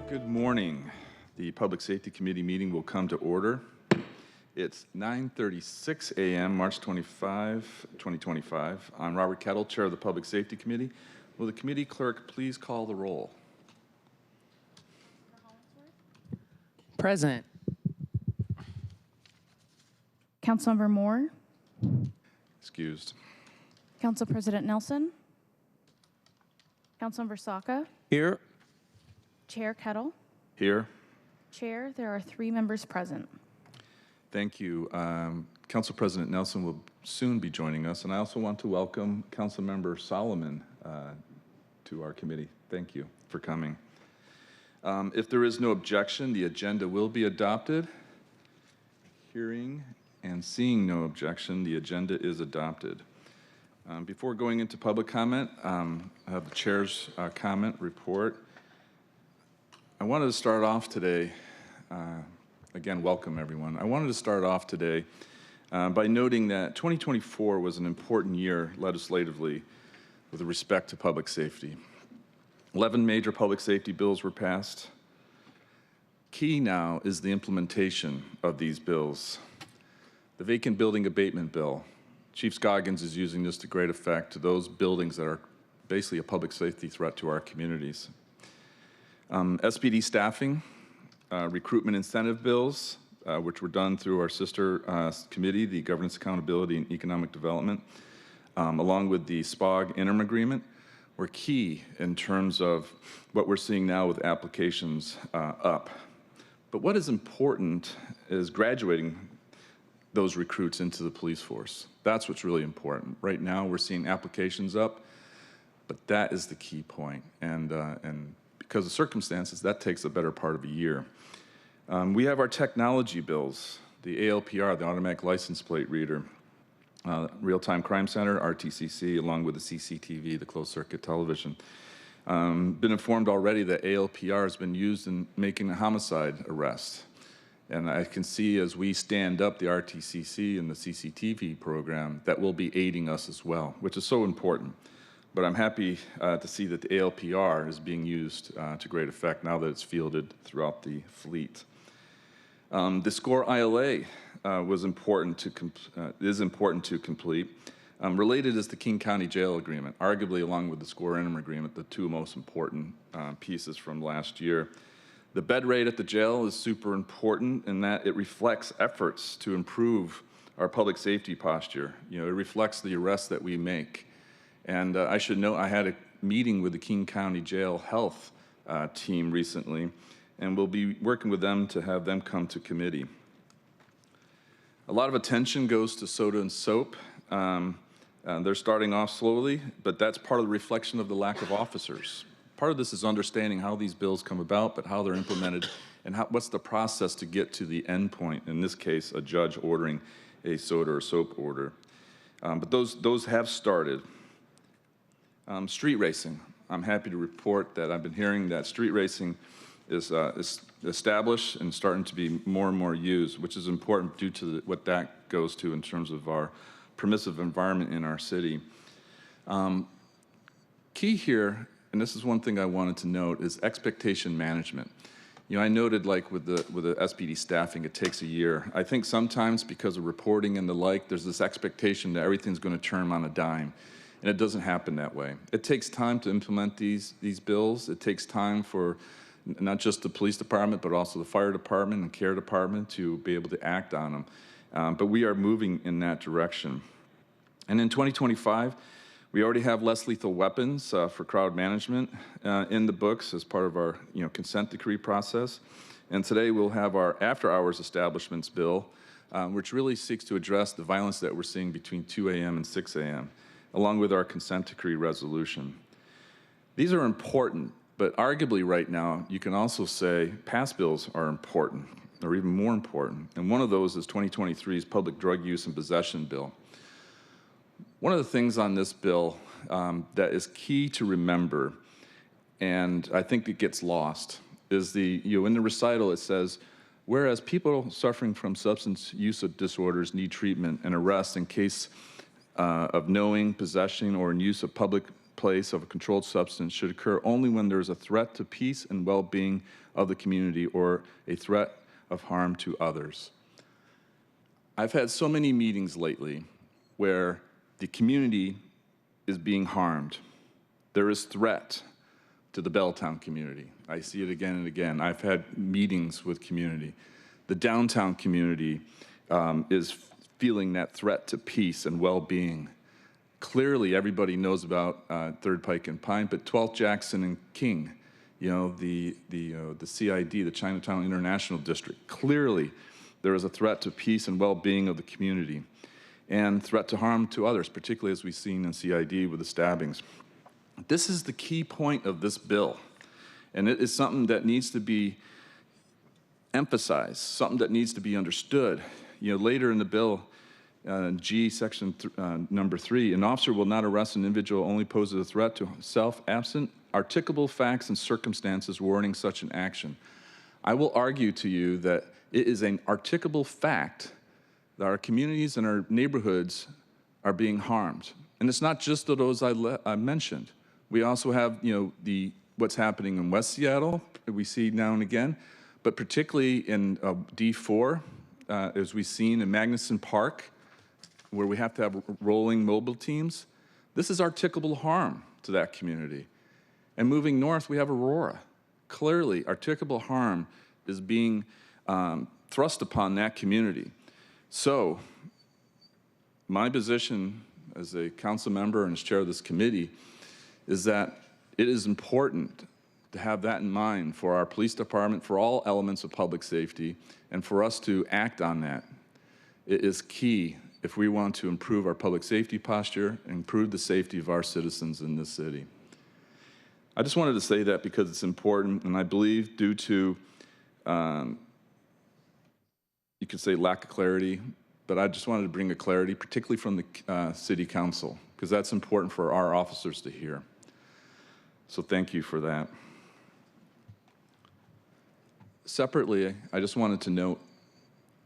Good morning. The Public Safety Committee meeting will come to order. It's 9:36 a.m., March 25, 2025. I'm Robert Kettle, Chair of the Public Safety Committee. Will the committee clerk please call the roll? Present. Councilmember Moore, Excused. Council President Nelson, Councilmember Saka, Here. Chair Kettle. Here. Chair, there are 3 members present. Thank you. Council President Nelson will soon be joining us, and I also want to welcome Councilmember Solomon to our committee. Thank you for coming. If there is no objection, the agenda will be adopted. Hearing and seeing no objection, the agenda is adopted. Before going into public comment, I have the chair's comment report. I wanted to start off today, again, welcome everyone. I wanted to start off today by noting that 2024 was an important year legislatively with respect to public safety. 11 major public safety bills were passed. Key now is the implementation of these bills. The vacant building abatement bill, Chief Scoggins is using this to great effect to those buildings that are basically a public safety threat to our communities. SPD staffing, recruitment incentive bills, which were done through our sister committee, the Governance Accountability and Economic Development, along with the SPOG interim agreement, were key in terms of what we're seeing now with applications up. But what is important is graduating those recruits into the police force. That's what's really important. Right now, we're seeing applications up, but that is the key point. And because of circumstances, that takes a better part of a year. We have our technology bills, the ALPR, the automatic license plate reader, real-time crime center, RTCC, along with the CCTV, the closed circuit television. Been informed already that ALPR has been used in making a homicide arrest. And I can see as we stand up the RTCC and the CCTV program, that will be aiding us as well, which is so important. But I'm happy to see that the ALPR is being used to great effect now that it's fielded throughout the fleet. The SCORE ILA is important to complete. Related is the King County Jail Agreement, arguably along with the SCORE interim agreement, the 2 most important pieces from last year. The bed rate at the jail is super important in that it reflects efforts to improve our public safety posture. You know, it reflects the arrests that we make. And I should note, I had a meeting with the King County Jail Health team recently, and we'll be working with them to have them come to committee. A lot of attention goes to soda and soap. They're starting off slowly, but that's part of the reflection of the lack of officers. Part of this is understanding how these bills come about, but how they're implemented, and what's the process to get to the end point, in this case, a judge ordering a soda or soap order. But those have started. Street racing. I'm happy to report that I've been hearing that street racing is established and starting to be more and more used, which is important due to what that goes to in terms of our permissive environment in our city. Key here, and this is one thing I wanted to note, is expectation management. You know, I noted like with the SPD staffing, it takes a year. I think sometimes because of reporting and the like, there's this expectation that everything's going to turn on a dime. And it doesn't happen that way. It takes time to implement these bills. It takes time for not just the police department, but also the fire department and care department to be able to act on them. But we are moving in that direction. And in 2025, we already have less lethal weapons for crowd management in the books as part of our consent decree process. And today we'll have our after-hours establishments bill, which really seeks to address the violence that we're seeing between 2 a.m. and 6 a.m., along with our consent decree resolution. These are important, but arguably right now, you can also say past bills are important, or even more important. And one of those is 2023's Public Drug Use and Possession Bill. One of the things on this bill that is key to remember, and I think it gets lost, is in the recital it says, whereas people suffering from substance use disorders need treatment and arrest in case of knowing, possession, or in use of public place of a controlled substance should occur only when there is a threat to peace and well-being of the community or a threat of harm to others. I've had so many meetings lately where the community is being harmed. There is threat to the Belltown community. I see it again and again. I've had meetings with community. The downtown community is feeling that threat to peace and well-being. Clearly, everybody knows about 3rd Pike and Pine, but 12th Jackson and King, you know, the CID, the Chinatown International District. Clearly, there is a threat to peace and well-being of the community and threat to harm to others, particularly as we've seen in CID with the stabbings. This is the key point of this bill, and it is something that needs to be emphasized, something that needs to be understood. You know, later in the bill, G, section number 3, an officer will not arrest an individual only poses a threat to self absent articulable facts and circumstances warranting such an action. I will argue to you that it is an articulable fact that our communities and our neighborhoods are being harmed. And it's not just those I mentioned. We also have, you know, what's happening in West Seattle, we see now and again, but particularly in D4, as we've seen in Magnuson Park, where we have to have rolling mobile teams. This is articulable harm to that community. And moving north, we have Aurora. Clearly, articulable harm is being thrust upon that community. So, my position as a council member and as chair of this committee is that it is important to have that in mind for our police department, for all elements of public safety, and for us to act on that. It is key if we want to improve our public safety posture and improve the safety of our citizens in this city. I just wanted to say that because it's important, and I believe due to, you could say lack of clarity, but I just wanted to bring a clarity, particularly from the city council, because that's important for our officers to hear. So thank you for that. Separately, I just wanted to note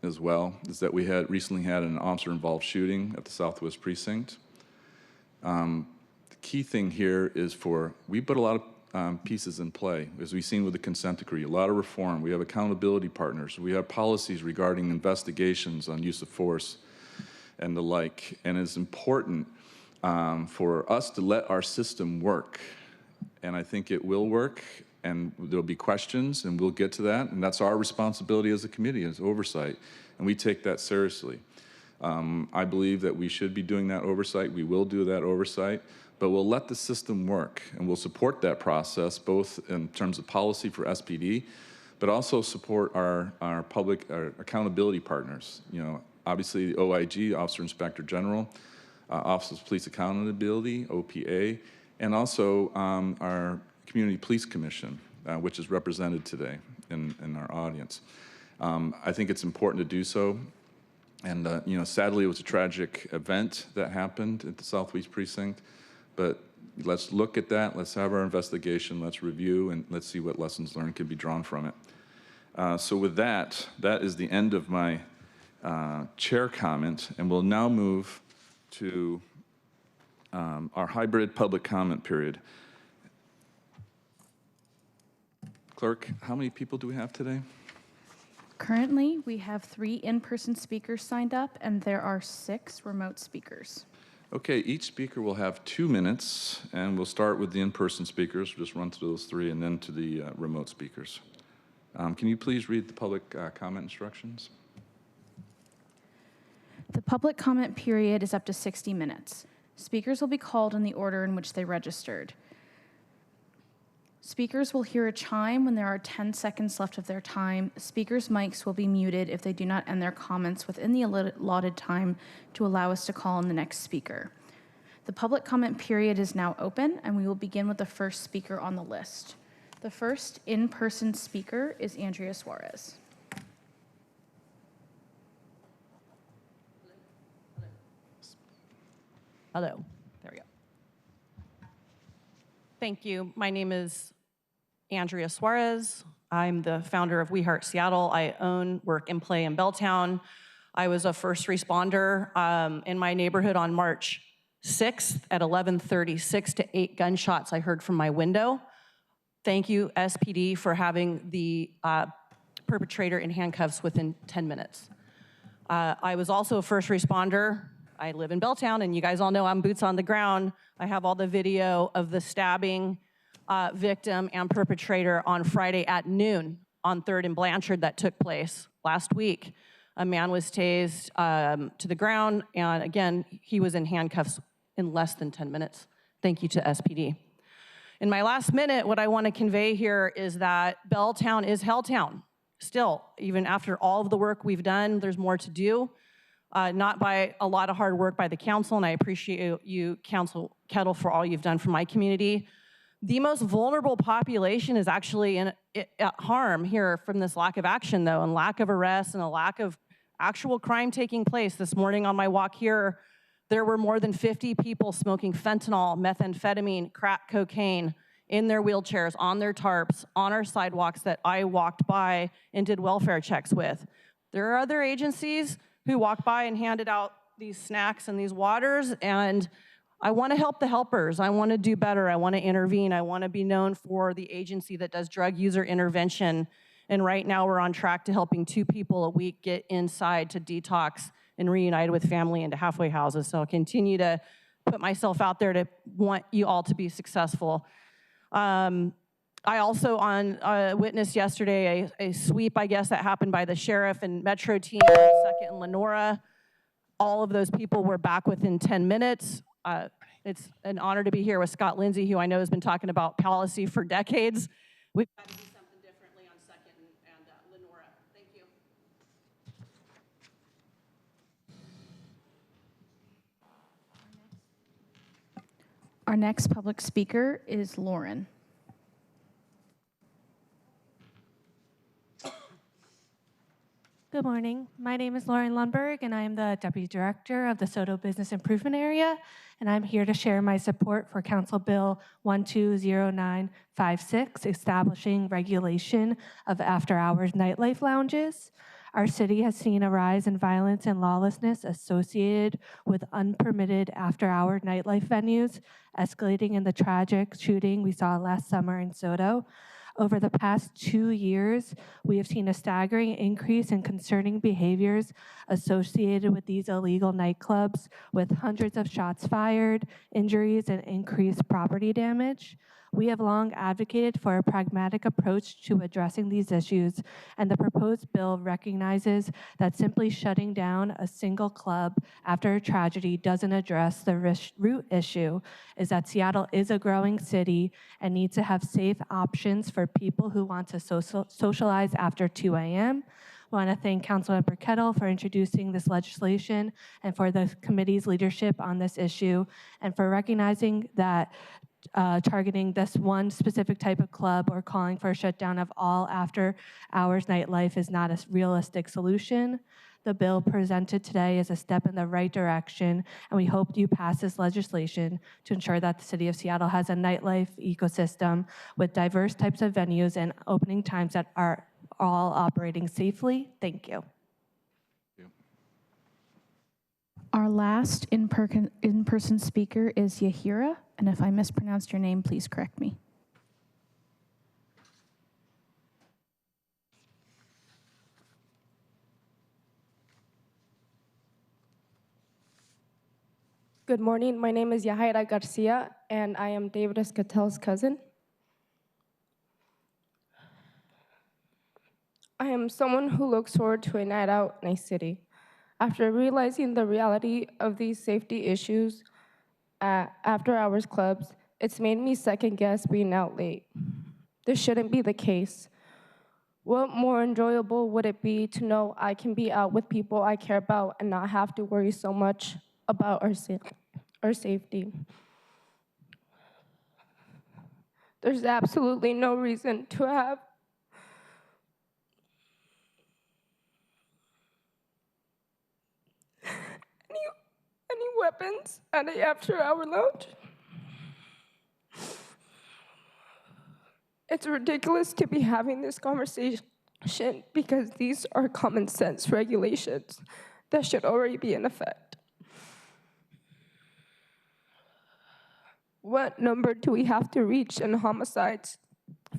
as well is that we recently had an officer-involved shooting at the Southwest Precinct. The key thing here is we put a lot of pieces in play, as we've seen with the consent decree, a lot of reform. We have accountability partners. We have policies regarding investigations on use of force and the like. And it's important for us to let our system work. And I think it will work, and there'll be questions, and we'll get to that. And that's our responsibility as a committee, as oversight. And we take that seriously. I believe that we should be doing that oversight. We will do that oversight. But we'll let the system work, and we'll support that process, both in terms of policy for SPD, but also support our accountability partners. You know, obviously the OIG, Officer Inspector General, Office of Police Accountability, OPA, and also our Community Police Commission, which is represented today in our audience. I think it's important to do so. And, you know, sadly, it was a tragic event that happened at the Southwest Precinct. But let's look at that, let's have our investigation, let's review, and let's see what lessons learned can be drawn from it. So with that is the end of my chair comment, and we'll now move to our hybrid public comment period. Clerk, how many people do we have today? Currently, we have 3 in-person speakers signed up, and there are 6 remote speakers. Okay, each speaker will have 2 minutes, and we'll start with the in-person speakers. We'll just run through those 3, and then to the remote speakers. Can you please read the public comment instructions? The public comment period is up to 60 minutes. Speakers will be called in the order in which they registered. Speakers will hear a chime when there are 10 seconds left of their time. Speakers' mics will be muted if they do not end their comments within the allotted time to allow us to call on the next speaker. The public comment period is now open, and we will begin with the first speaker on the list. The first in-person speaker is Andrea Suarez. Hello. There we go. Thank you. My name is Andrea Suarez. I'm the founder of We Heart Seattle. I own, work, and play in Belltown. I was a first responder in my neighborhood on March 6th at 11:30, 6 to 8 gunshots I heard from my window. Thank you, SPD, for having the perpetrator in handcuffs within 10 minutes. I was also a first responder. I live in Belltown, and you guys all know I'm boots on the ground. I have all the video of the stabbing victim and perpetrator on Friday at noon on 3rd and Blanchard that took place last week. A man was tased to the ground, and again, he was in handcuffs in less than 10 minutes. Thank you to SPD. In my last minute, what I want to convey here is that Belltown is Helltown. Still, even after all of the work we've done, there's more to do. Not by a lot of hard work by the council, and I appreciate you, Council Kettle, for all you've done for my community. The most vulnerable population is actually at harm here from this lack of action, though, and lack of arrests and a lack of actual crime taking place. This morning on my walk here, there were more than 50 people smoking fentanyl, methamphetamine, crack cocaine in their wheelchairs, on their tarps, on our sidewalks that I walked by and did welfare checks with. There are other agencies who walked by and handed out these snacks and these waters, and I want to help the helpers. I want to do better. I want to intervene. I want to be known for the agency that does drug user intervention. And right now we're on track to helping 2 people a week get inside to detox and reunited with family into halfway houses. So I'll continue to put myself out there to want you all to be successful. I also witnessed yesterday a sweep, I guess, that happened by the sheriff and Metro team on 2nd and Lenora. All of those people were back within 10 minutes. It's an honor to be here with Scott Lindsay, who I know has been talking about policy for decades. We've got to do something differently on 2nd and Lenora. Thank you. Our next public speaker is Lauren. Good morning. My name is Lauren Lundberg, and I am the Deputy Director of the Soto Business Improvement Area, and I'm here to share my support for Council Bill 120956, establishing regulation of after-hours nightlife lounges. Our city has seen a rise in violence and lawlessness associated with unpermitted after-hour nightlife venues, escalating in the tragic shooting we saw last summer in Soto. Over the past 2 years, we have seen a staggering increase in concerning behaviors associated with these illegal nightclubs, with hundreds of shots fired, injuries, and increased property damage. We have long advocated for a pragmatic approach to addressing these issues, and the proposed bill recognizes that simply shutting down a single club after a tragedy doesn't address the root issue, is that Seattle is a growing city and needs to have safe options for people who want to socialize after 2 a.m. I want to thank Councilmember Kettle for introducing this legislation and for the committee's leadership on this issue, and for recognizing that targeting this one specific type of club or calling for a shutdown of all after-hours nightlife is not a realistic solution. The bill presented today is a step in the right direction, and we hope you pass this legislation to ensure that the City of Seattle has a nightlife ecosystem with diverse types of venues and opening times that are all operating safely. Thank you. Our last in-person speaker is Yahira, and if I mispronounced your name, please correct me. Good morning. My name is Yahira Garcia, and I am David Escatel's cousin. I am someone who looks forward to a night out in a city. After realizing the reality of these safety issues at after-hours clubs, it's made me second-guess being out late. This shouldn't be the case. What more enjoyable would it be to know I can be out with people I care about and not have to worry so much about our safety? There's absolutely no reason to have any weapons at an after-hour lounge. It's ridiculous to be having this conversation because these are common sense regulations that should already be in effect. What number do we have to reach in homicides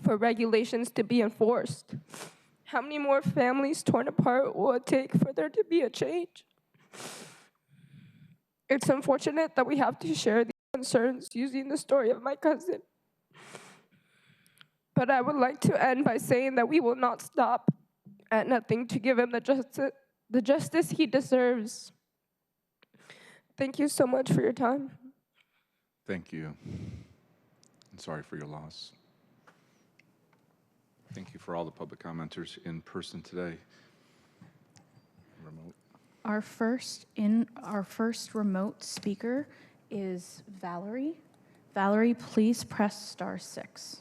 for regulations to be enforced? How many more families torn apart will it take for there to be a change? It's unfortunate that we have to share these concerns using the story of my cousin. But I would like to end by saying that we will not stop at nothing to give him the justice he deserves. Thank you so much for your time. Thank you. I'm sorry for your loss. Thank you for all the public commenters in person today. Remote. Our first remote speaker is Valerie. Valerie, please press *6.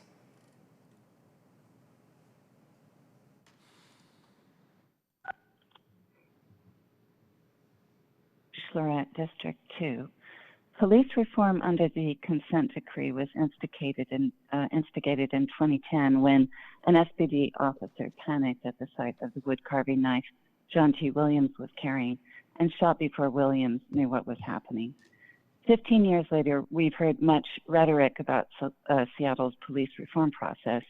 Florette, District 2. Police reform under the consent decree was instigated in 2010 when an SPD officer panicked at the sight of the wood carving knife John T. Williams was carrying and shot before Williams knew what was happening. 15 years later, we've heard much rhetoric about Seattle's police reform process,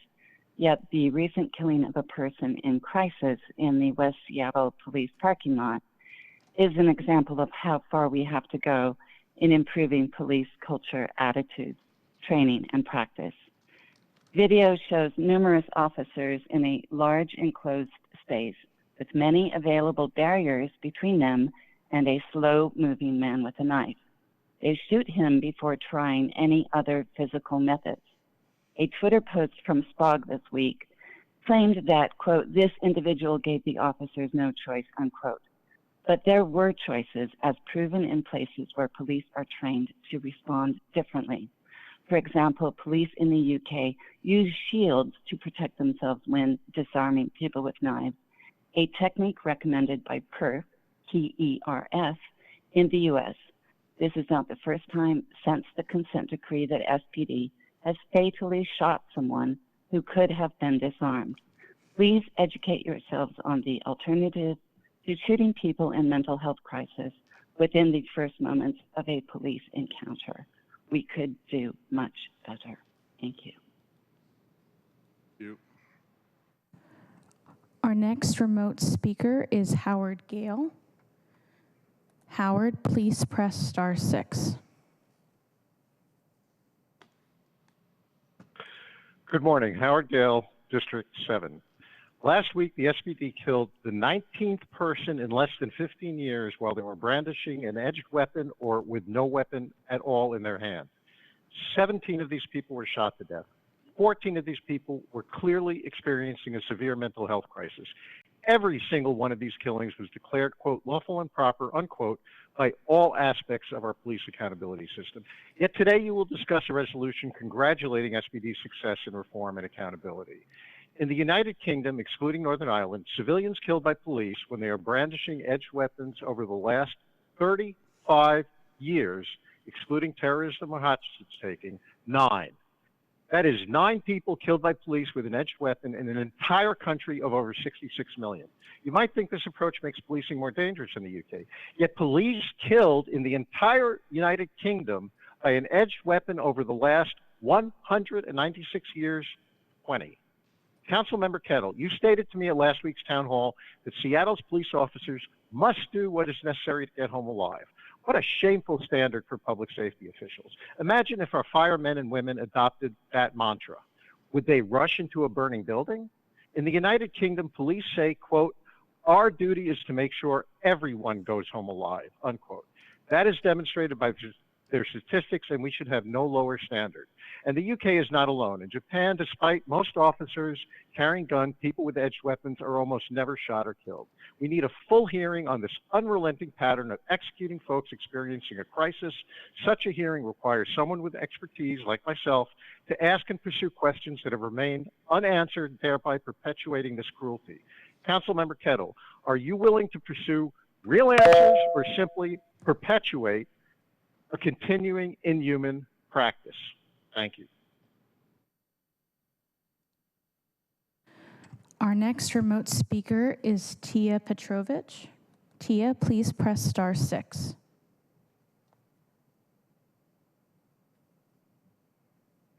yet the recent killing of a person in crisis in the West Seattle police parking lot is an example of how far we have to go in improving police culture, attitudes, training, and practice. Video shows numerous officers in a large enclosed space with many available barriers between them and a slow-moving man with a knife. They shoot him before trying any other physical methods. A Twitter post from SPOG this week claimed that, quote, this individual gave the officers no choice, unquote. But there were choices as proven in places where police are trained to respond differently. For example, police in the UK use shields to protect themselves when disarming people with knives, a technique recommended by PERF, P-E-R-F, in the US. This is not the first time since the consent decree that SPD has fatally shot someone who could have been disarmed. Please educate yourselves on the alternative to shooting people in mental health crisis within the first moments of a police encounter. We could do much better. Thank you. Thank you. Our next remote speaker is Howard Gale. Howard, please press *6. Good morning, Howard Gale, District 7. Last week, the SPD killed the 19th person in less than 15 years while they were brandishing an edged weapon or with no weapon at all in their hand. 17 of these people were shot to death. 14 of these people were clearly experiencing a severe mental health crisis. Every single one of these killings was declared, quote, lawful and proper, unquote, by all aspects of our police accountability system. Yet today you will discuss a resolution congratulating SPD's success in reform and accountability. In the United Kingdom, excluding Northern Ireland, civilians killed by police when they are brandishing edged weapons over the last 35 years, excluding terrorism or hostage-taking, 9. That is 9 people killed by police with an edged weapon in an entire country of over 66 million. You might think this approach makes policing more dangerous in the UK. Yet police killed in the entire United Kingdom by an edged weapon over the last 196 years, 20. Councilmember Kettle, you stated to me at last week's town hall that Seattle's police officers must do what is necessary to get home alive. What a shameful standard for public safety officials. Imagine if our firemen and women adopted that mantra. Would they rush into a burning building? In the United Kingdom, police say, quote, our duty is to make sure everyone goes home alive, unquote. That is demonstrated by their statistics, and we should have no lower standard. And the UK is not alone. In Japan, despite most officers carrying guns, people with edged weapons are almost never shot or killed. We need a full hearing on this unrelenting pattern of executing folks experiencing a crisis. Such a hearing requires someone with expertise, like myself, to ask and pursue questions that have remained unanswered, thereby perpetuating this cruelty. Councilmember Kettle, are you willing to pursue real answers or simply perpetuate a continuing inhuman practice? Thank you. Our next remote speaker is Tia Petrovich. Tia, please press *6.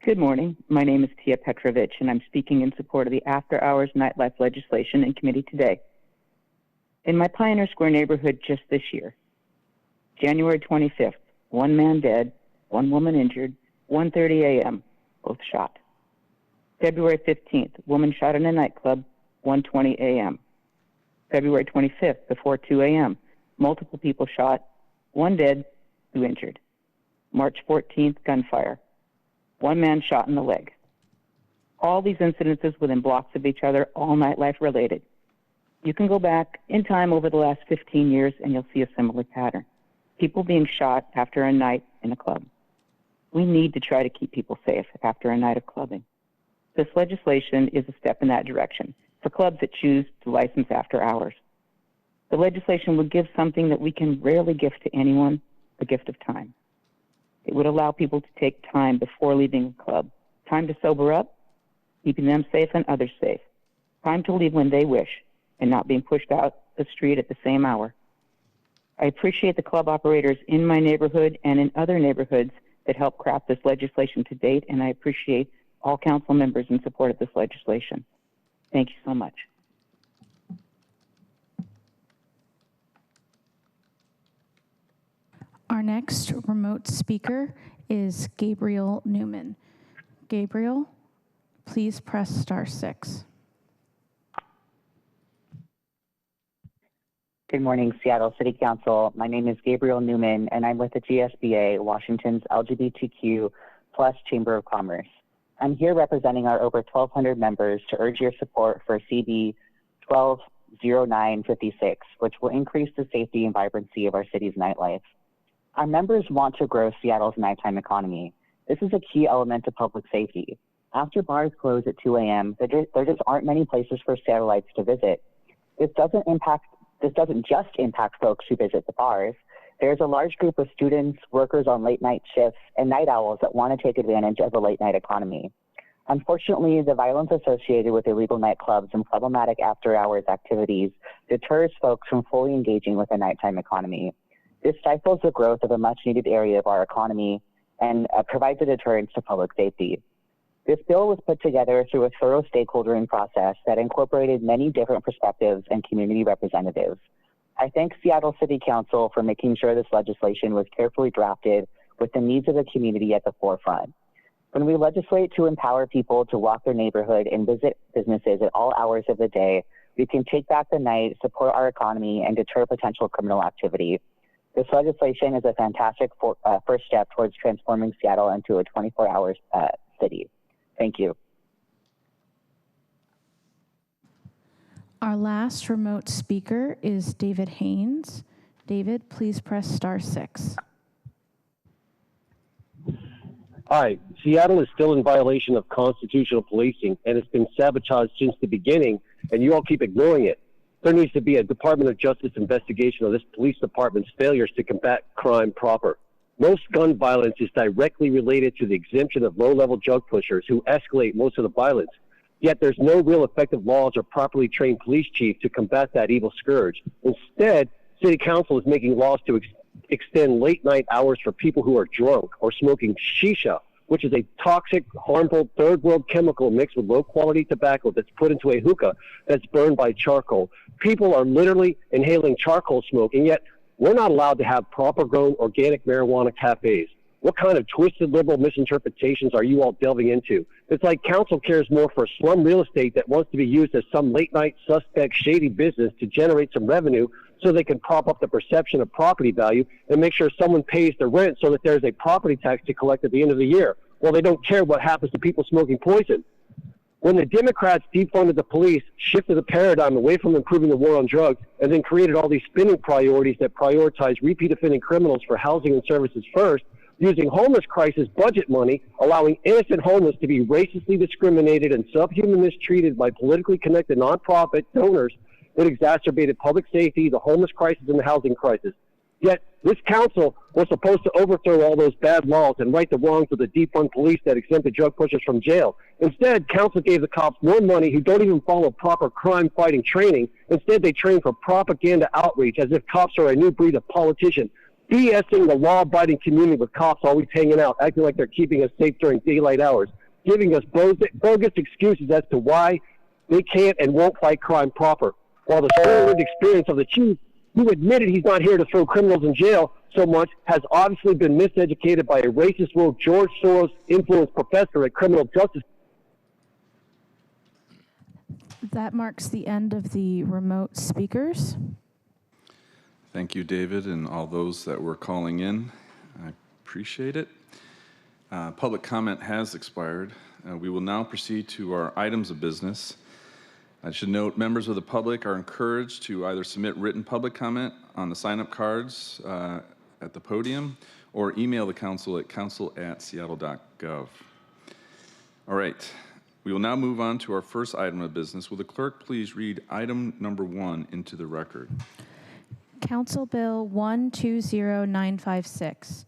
Good morning. My name is Tia Petrovich, and I'm speaking in support of the after-hours nightlife legislation in committee today. In my Pioneer Square neighborhood just this year, January 25th, 1 man dead, 1 woman injured, 1:30 a.m., both shot. February 15th, woman shot in a nightclub, 1:20 a.m. February 25th, before 2 a.m., multiple people shot, 1 dead, 2 injured. March 14th, gunfire. 1 man shot in the leg. All these incidences within blocks of each other, all nightlife related. You can go back in time over the last 15 years and you'll see a similar pattern. People being shot after a night in a club. We need to try to keep people safe after a night of clubbing. This legislation is a step in that direction for clubs that choose to license after hours. The legislation would give something that we can rarely give to anyone, the gift of time. It would allow people to take time before leaving a club, time to sober up, keeping them safe and others safe, time to leave when they wish and not being pushed out the street at the same hour. I appreciate the club operators in my neighborhood and in other neighborhoods that helped craft this legislation to date, and I appreciate all council members in support of this legislation. Thank you so much. Our next remote speaker is Gabriel Newman. Gabriel, please press *6. Good morning, Seattle City Council. My name is Gabriel Newman, and I'm with the GSBA, Washington's LGBTQ+ Chamber of Commerce. I'm here representing our over 1,200 members to urge your support for CB 120956, which will increase the safety and vibrancy of our city's nightlife. Our members want to grow Seattle's nighttime economy. This is a key element of public safety. After bars close at 2 a.m., there just aren't many places for Seattleites to visit. This doesn't just impact folks who visit the bars. There's a large group of students, workers on late night shifts, and night owls that want to take advantage of the late night economy. Unfortunately, the violence associated with illegal nightclubs and problematic after hours activities deters folks from fully engaging with the nighttime economy. This stifles the growth of a much needed area of our economy and provides a deterrence to public safety. This bill was put together through a thorough stakeholdering process that incorporated many different perspectives and community representatives. I thank Seattle City Council for making sure this legislation was carefully drafted with the needs of the community at the forefront. When we legislate to empower people to walk their neighborhood and visit businesses at all hours of the day, we can take back the night, support our economy, and deter potential criminal activity. This legislation is a fantastic first step towards transforming Seattle into a 24-hour city. Thank you. Our last remote speaker is David Haynes. David, please press *6. Hi, Seattle is still in violation of constitutional policing, and it's been sabotaged since the beginning, and you all keep ignoring it. There needs to be a Department of Justice investigation of this police department's failures to combat crime proper. Most gun violence is directly related to the exemption of low-level drug pushers who escalate most of the violence. Yet there's no real effective laws or properly trained police chief to combat that evil scourge. Instead, City Council is making laws to extend late-night hours for people who are drunk or smoking shisha, which is a toxic, harmful third-world chemical mixed with low-quality tobacco that's put into a hookah that's burned by charcoal. People are literally inhaling charcoal smoke, and yet we're not allowed to have proper-grown organic marijuana cafes. What kind of twisted liberal misinterpretations are you all delving into? It's like council cares more for slum real estate that wants to be used as some late-night suspect shady business to generate some revenue so they can prop up the perception of property value and make sure someone pays the rent so that there's a property tax to collect at the end of the year. Well, they don't care what happens to people smoking poison. When the Democrats defunded the police, shifted the paradigm away from improving the war on drugs, and then created all these spending priorities that prioritize repeat offending criminals for housing and services first, using homeless crisis budget money, allowing innocent homeless to be racistly discriminated and subhuman mistreated by politically connected nonprofit donors, it exacerbated public safety, the homeless crisis, and the housing crisis. Yet this council was supposed to overthrow all those bad laws and right the wrongs of the defund police that exempted drug pushers from jail. Instead, council gave the cops more money who don't even follow proper crime-fighting training. Instead, they train for propaganda outreach as if cops are a new breed of politician. BSing the law-abiding community with cops always hanging out, acting like they're keeping us safe during daylight hours, giving us bogus excuses as to why they can't and won't fight crime proper. While the story-lived experience of the chief, who admitted he's not here to throw criminals in jail so much, has obviously been miseducated by a racist woke George Soros influenced professor at criminal justice. That marks the end of the remote speakers. Thank you, David, and all those that were calling in. I appreciate it. Public comment has expired. We will now proceed to our items of business. I should note members of the public are encouraged to either submit written public comment on the sign-up cards at the podium or email the council at council@seattle.gov. All right, we will now move on to our first item of business. Will the clerk please read item number 1 into the record? Council Bill 120956,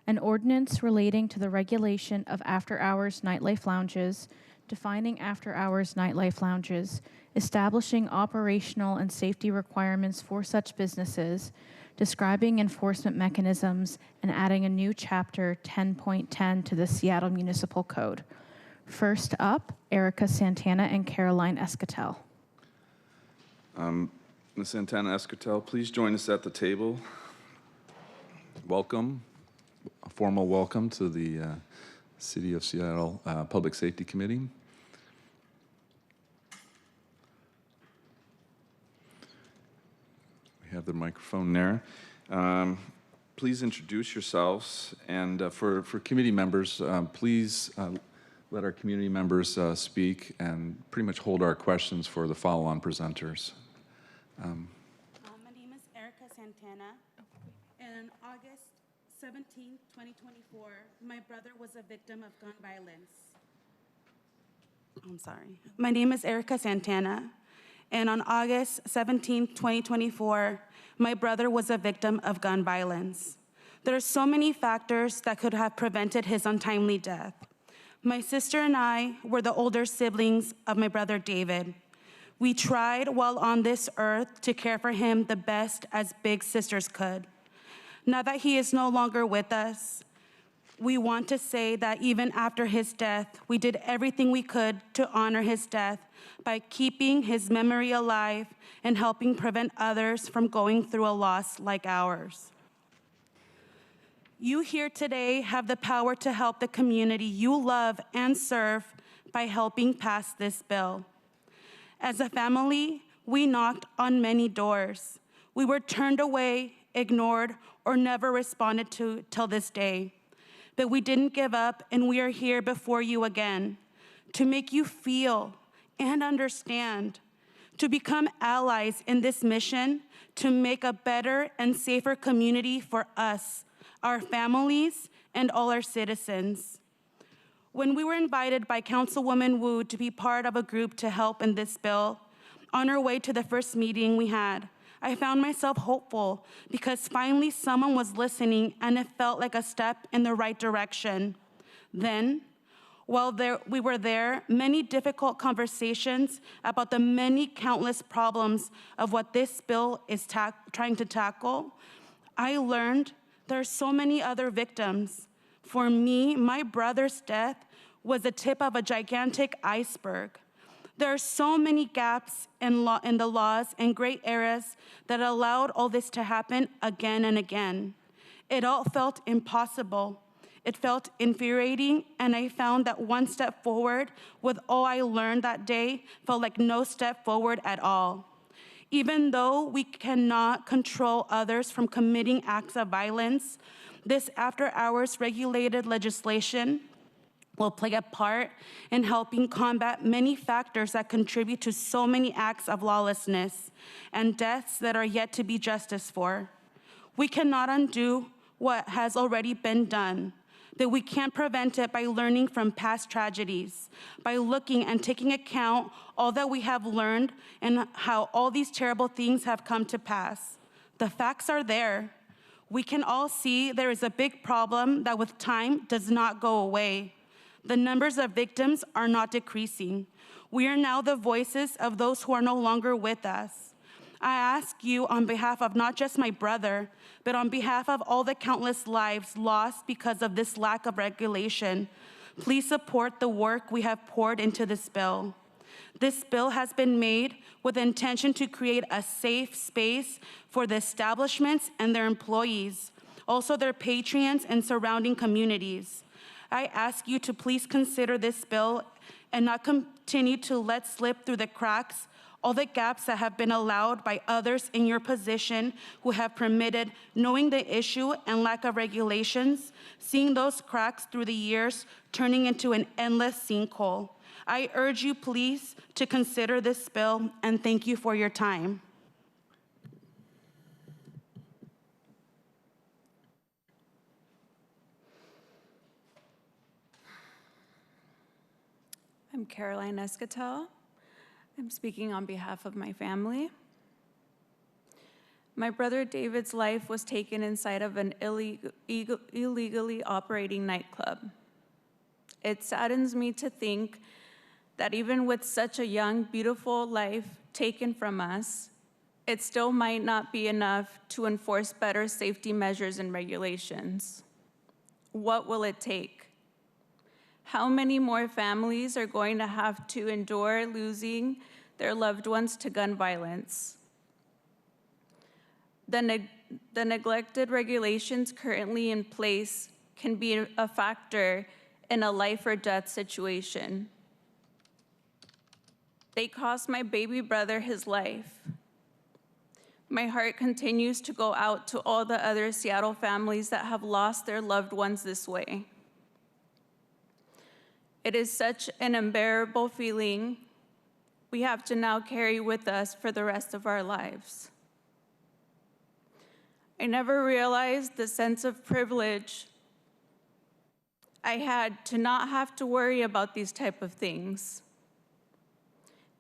an ordinance relating to the regulation of after-hours nightlife lounges, defining after-hours nightlife lounges, establishing operational and safety requirements for such businesses, describing enforcement mechanisms, and adding a new chapter 10.10 to the Seattle Municipal Code. First up, Erica Santana and Caroline Escatel. Ms. Santana Escatel, please join us at the table. Welcome, a formal welcome to the City of Seattle Public Safety Committee. We have the microphone there. Please introduce yourselves, and for committee members, please let our community members speak and pretty much hold our questions for the follow-on presenters. My name is Erica Santana, and on August 17, 2024, my brother was a victim of gun violence. I'm sorry. My name is Erica Santana, and on August 17, 2024, my brother was a victim of gun violence. There are so many factors that could have prevented his untimely death. My sister and I were the older siblings of my brother David. We tried while on this earth to care for him the best as big sisters could. Now that he is no longer with us, we want to say that even after his death, we did everything we could to honor his death by keeping his memory alive and helping prevent others from going through a loss like ours. You here today have the power to help the community you love and serve by helping pass this bill. As a family, we knocked on many doors. We were turned away, ignored, or never responded to till this day. But we didn't give up, and we are here before you again to make you feel and understand, to become allies in this mission to make a better and safer community for us, our families, and all our citizens. When we were invited by Councilwoman Wu to be part of a group to help in this bill, on our way to the first meeting we had, I found myself hopeful because finally someone was listening and it felt like a step in the right direction. Then, while we were there, many difficult conversations about the many countless problems of what this bill is trying to tackle, I learned there are so many other victims. For me, my brother's death was the tip of a gigantic iceberg. There are so many gaps in the laws and gray areas that allowed all this to happen again and again. It all felt impossible. It felt infuriating, and I found that one step forward with all I learned that day felt like no step forward at all. Even though we cannot control others from committing acts of violence, this after-hours regulated legislation will play a part in helping combat many factors that contribute to so many acts of lawlessness and deaths that are yet to be justice for. We cannot undo what has already been done, but we can prevent it by learning from past tragedies, by looking and taking account all that we have learned and how all these terrible things have come to pass. The facts are there. We can all see there is a big problem that with time does not go away. The numbers of victims are not decreasing. We are now the voices of those who are no longer with us. I ask you on behalf of not just my brother, but on behalf of all the countless lives lost because of this lack of regulation, please support the work we have poured into this bill. This bill has been made with the intention to create a safe space for the establishments and their employees, also their patrons and surrounding communities. I ask you to please consider this bill and not continue to let slip through the cracks all the gaps that have been allowed by others in your position who have permitted knowing the issue and lack of regulations, seeing those cracks through the years turning into an endless sinkhole. I urge you, please, to consider this bill, and thank you for your time. I'm Caroline Escatel. I'm speaking on behalf of my family. My brother David's life was taken inside of an illegally operating nightclub. It saddens me to think that even with such a young, beautiful life taken from us, it still might not be enough to enforce better safety measures and regulations. What will it take? How many more families are going to have to endure losing their loved ones to gun violence? The neglected regulations currently in place can be a factor in a life or death situation. They cost my baby brother his life. My heart continues to go out to all the other Seattle families that have lost their loved ones this way. It is such an unbearable feeling we have to now carry with us for the rest of our lives. I never realized the sense of privilege I had to not have to worry about these type of things.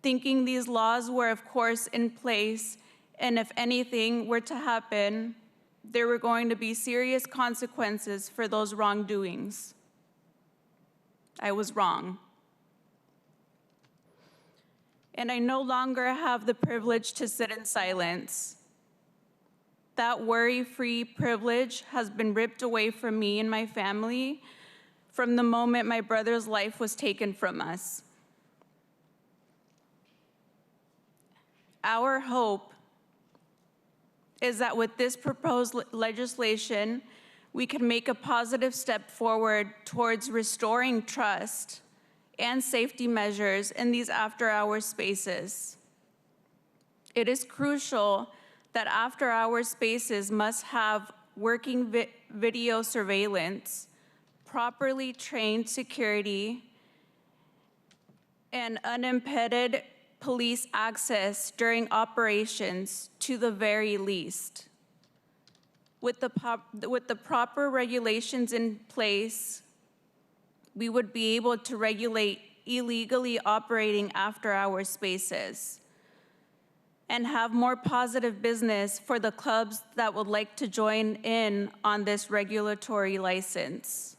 Thinking these laws were, of course, in place, and if anything were to happen, there were going to be serious consequences for those wrongdoings. I was wrong. And I no longer have the privilege to sit in silence. That worry-free privilege has been ripped away from me and my family from the moment my brother's life was taken from us. Our hope is that with this proposed legislation, we can make a positive step forward towards restoring trust and safety measures in these after-hours spaces. It is crucial that after-hours spaces must have working video surveillance, properly trained security, and unimpeded police access during operations to the very least. With the proper regulations in place, we would be able to regulate illegally operating after-hours spaces and have more positive business for the clubs that would like to join in on this regulatory license.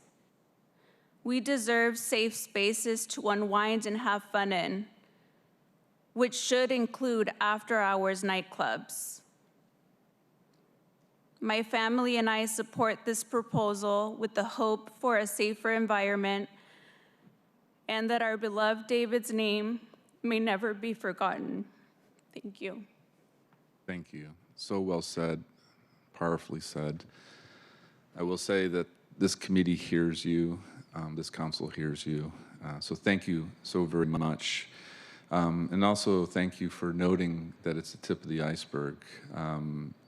We deserve safe spaces to unwind and have fun in, which should include after-hours nightclubs. My family and I support this proposal with the hope for a safer environment and that our beloved David's name may never be forgotten. Thank you. Thank you. So well said, powerfully said. I will say that this committee hears you, this council hears you. So thank you so very much. And also thank you for noting that it's the tip of the iceberg.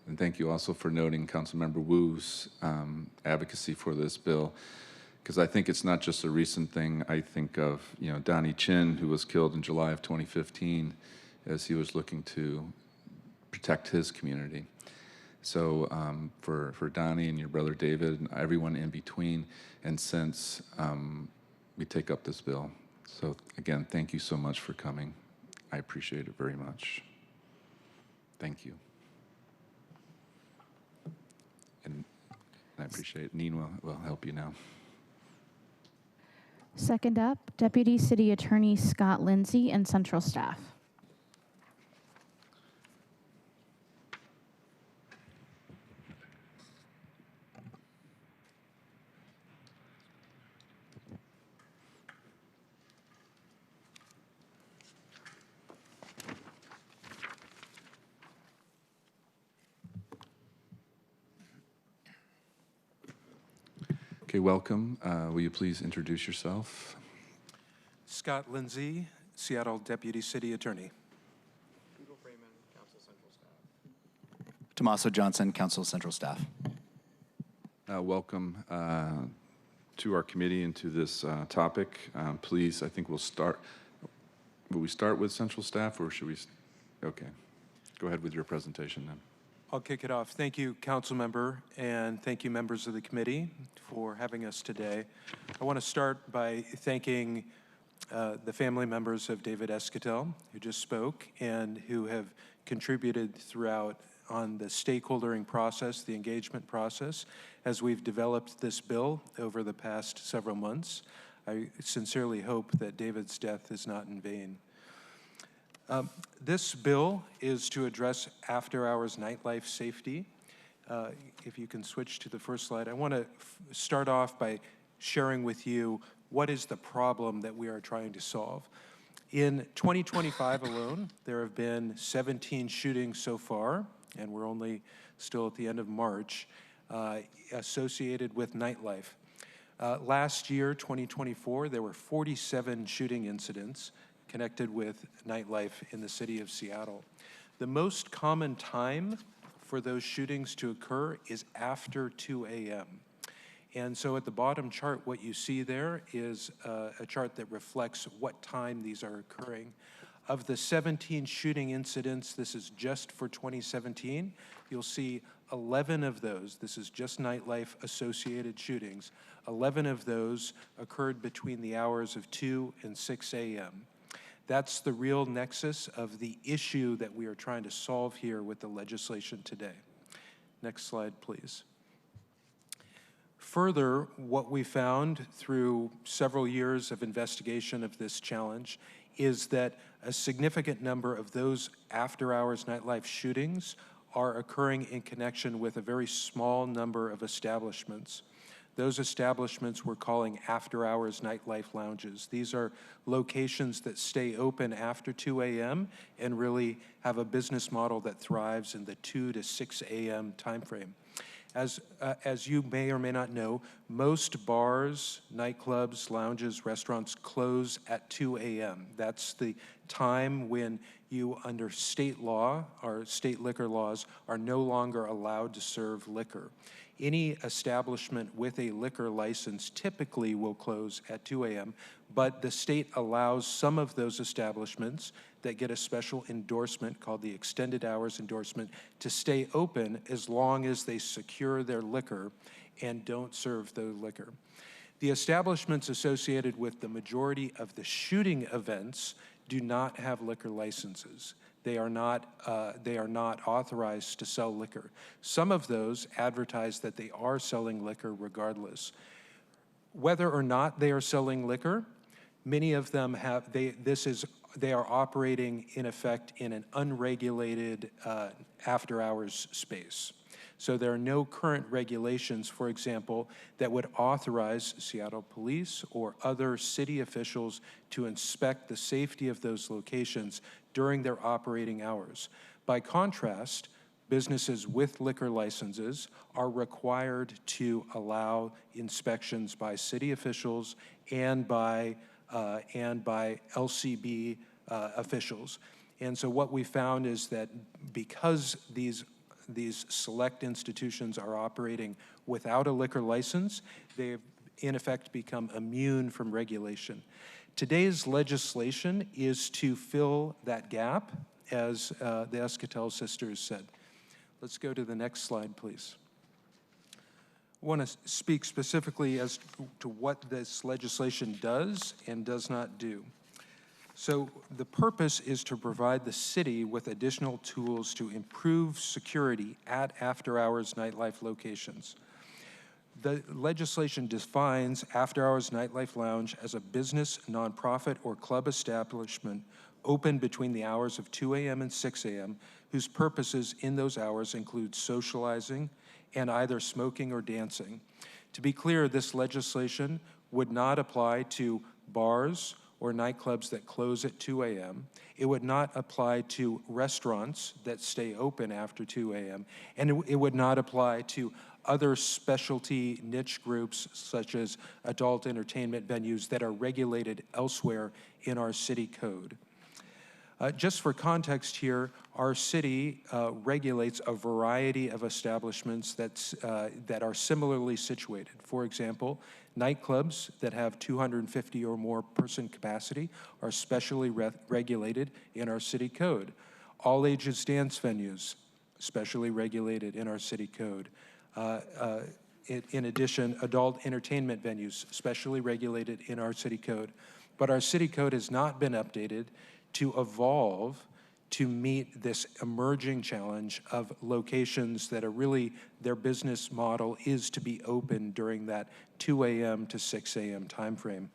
And thank you also for noting Councilmember Wu's advocacy for this bill, because I think it's not just a recent thing. I think of, Donnie Chin, who was killed in July of 2015 as he was looking to protect his community. So for Donnie and your brother David and everyone in between and since, we take up this bill. So again, thank you so much for coming. I appreciate it very much. Thank you. And I appreciate it. Neen will help you now. Second up, Deputy City Attorney Scott Lindsay and Central Staff. Okay, welcome. Will you please introduce yourself? Scott Lindsay, Seattle Deputy City Attorney. Tommaso Johnson, Council Central Staff. Welcome to our committee and to this topic. Please, I think we'll start. Will we start with Central Staff or should we? Okay. Go ahead with your presentation then. I'll kick it off. Thank you, Council Member, and thank you, members of the committee, for having us today. I want to start by thanking the family members of David Escatel, who just spoke, and who have contributed throughout on the stakeholdering process, the engagement process, as we've developed this bill over the past several months. I sincerely hope that David's death is not in vain. This bill is to address after-hours nightlife safety. If you can switch to the first slide, I want to start off by sharing with you what is the problem that we are trying to solve. In 2025 alone, there have been 17 shootings so far, and we're only still at the end of March, associated with nightlife. Last year, 2024, there were 47 shooting incidents connected with nightlife in the city of Seattle. The most common time for those shootings to occur is after 2 a.m. And so at the bottom chart, what you see there is a chart that reflects what time these are occurring. Of the 17 shooting incidents, this is just for 2017, you'll see 11 of those, this is just nightlife associated shootings, 11 of those occurred between the hours of 2 and 6 a.m. That's the real nexus of the issue that we are trying to solve here with the legislation today. Next slide, please. Further, what we found through several years of investigation of this challenge is that a significant number of those after-hours nightlife shootings are occurring in connection with a very small number of establishments. Those establishments we're calling after-hours nightlife lounges. These are locations that stay open after 2 a.m. and really have a business model that thrives in the 2 to 6 a.m. timeframe. As you may or may not know, most bars, nightclubs, lounges, restaurants close at 2 a.m. That's the time when you, under state law or state liquor laws, are no longer allowed to serve liquor. Any establishment with a liquor license typically will close at 2 a.m., but the state allows some of those establishments that get a special endorsement called the extended hours endorsement to stay open as long as they secure their liquor and don't serve the liquor. The establishments associated with the majority of the shooting events do not have liquor licenses. They are not authorized to sell liquor. Some of those advertise that they are selling liquor regardless. Whether or not they are selling liquor, many of them have, they are operating in effect in an unregulated after-hours space. So there are no current regulations, for example, that would authorize Seattle Police or other city officials to inspect the safety of those locations during their operating hours. By contrast, businesses with liquor licenses are required to allow inspections by city officials and by LCB officials. And so what we found is that because these select institutions are operating without a liquor license, they've in effect become immune from regulation. Today's legislation is to fill that gap, as the Escatel sisters said. Let's go to the next slide, please. I want to speak specifically as to what this legislation does and does not do. So the purpose is to provide the city with additional tools to improve security at after-hours nightlife locations. The legislation defines after-hours nightlife lounge as a business, nonprofit, or club establishment open between the hours of 2 a.m. and 6 a.m., whose purposes in those hours include socializing and either smoking or dancing. To be clear, this legislation would not apply to bars or nightclubs that close at 2 a.m. It would not apply to restaurants that stay open after 2 a.m. And it would not apply to other specialty niche groups such as adult entertainment venues that are regulated elsewhere in our city code. Just for context here, our city regulates a variety of establishments that are similarly situated. For example, nightclubs that have 250 or more person capacity are specially regulated in our city code. All ages dance venues, specially regulated in our city code. In addition, adult entertainment venues, specially regulated in our city code. But our city code has not been updated to evolve to meet this emerging challenge of locations that are really, their business model is to be open during that 2 a.m. to 6 a.m. timeframe.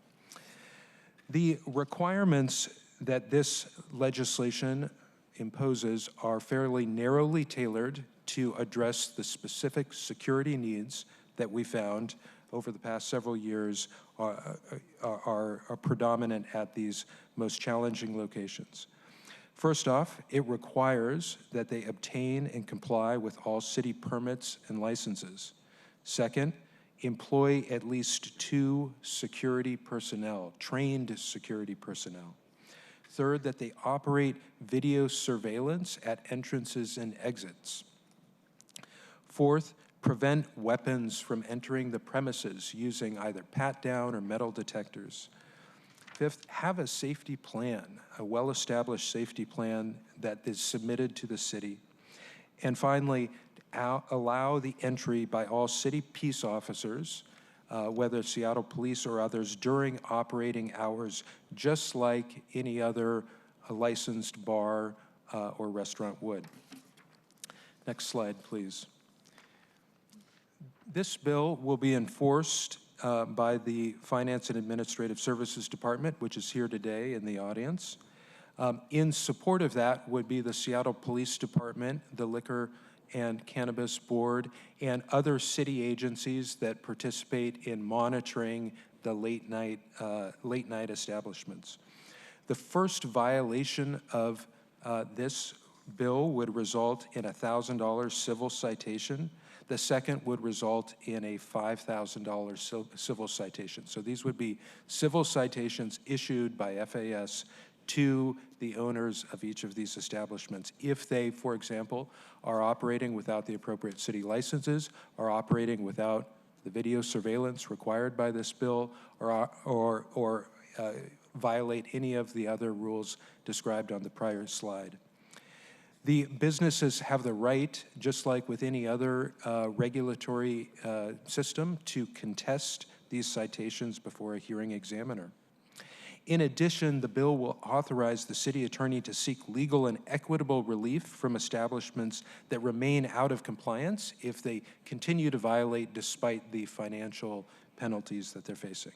The requirements that this legislation imposes are fairly narrowly tailored to address the specific security needs that we found over the past several years are predominant at these most challenging locations. First off, it requires that they obtain and comply with all city permits and licenses. Second, employ at least 2 security personnel, trained security personnel. Third, that they operate video surveillance at entrances and exits. Fourth, prevent weapons from entering the premises using either pat-down or metal detectors. Fifth, have a safety plan, a well-established safety plan that is submitted to the city. And finally, allow the entry by all city peace officers, whether Seattle Police or others, during operating hours, just like any other licensed bar or restaurant would. Next slide, please. This bill will be enforced by the Finance and Administrative Services Department, which is here today in the audience. In support of that would be the Seattle Police Department, the Liquor and Cannabis Board, and other city agencies that participate in monitoring the late night establishments. The first violation of this bill would result in a $1,000 civil citation. The second would result in a $5,000 civil citation. So these would be civil citations issued by FAS to the owners of each of these establishments if they, for example, are operating without the appropriate city licenses, are operating without the video surveillance required by this bill, or violate any of the other rules described on the prior slide. The businesses have the right, just like with any other regulatory system, to contest these citations before a hearing examiner. In addition, the bill will authorize the city attorney to seek legal and equitable relief from establishments that remain out of compliance if they continue to violate despite the financial penalties that they're facing.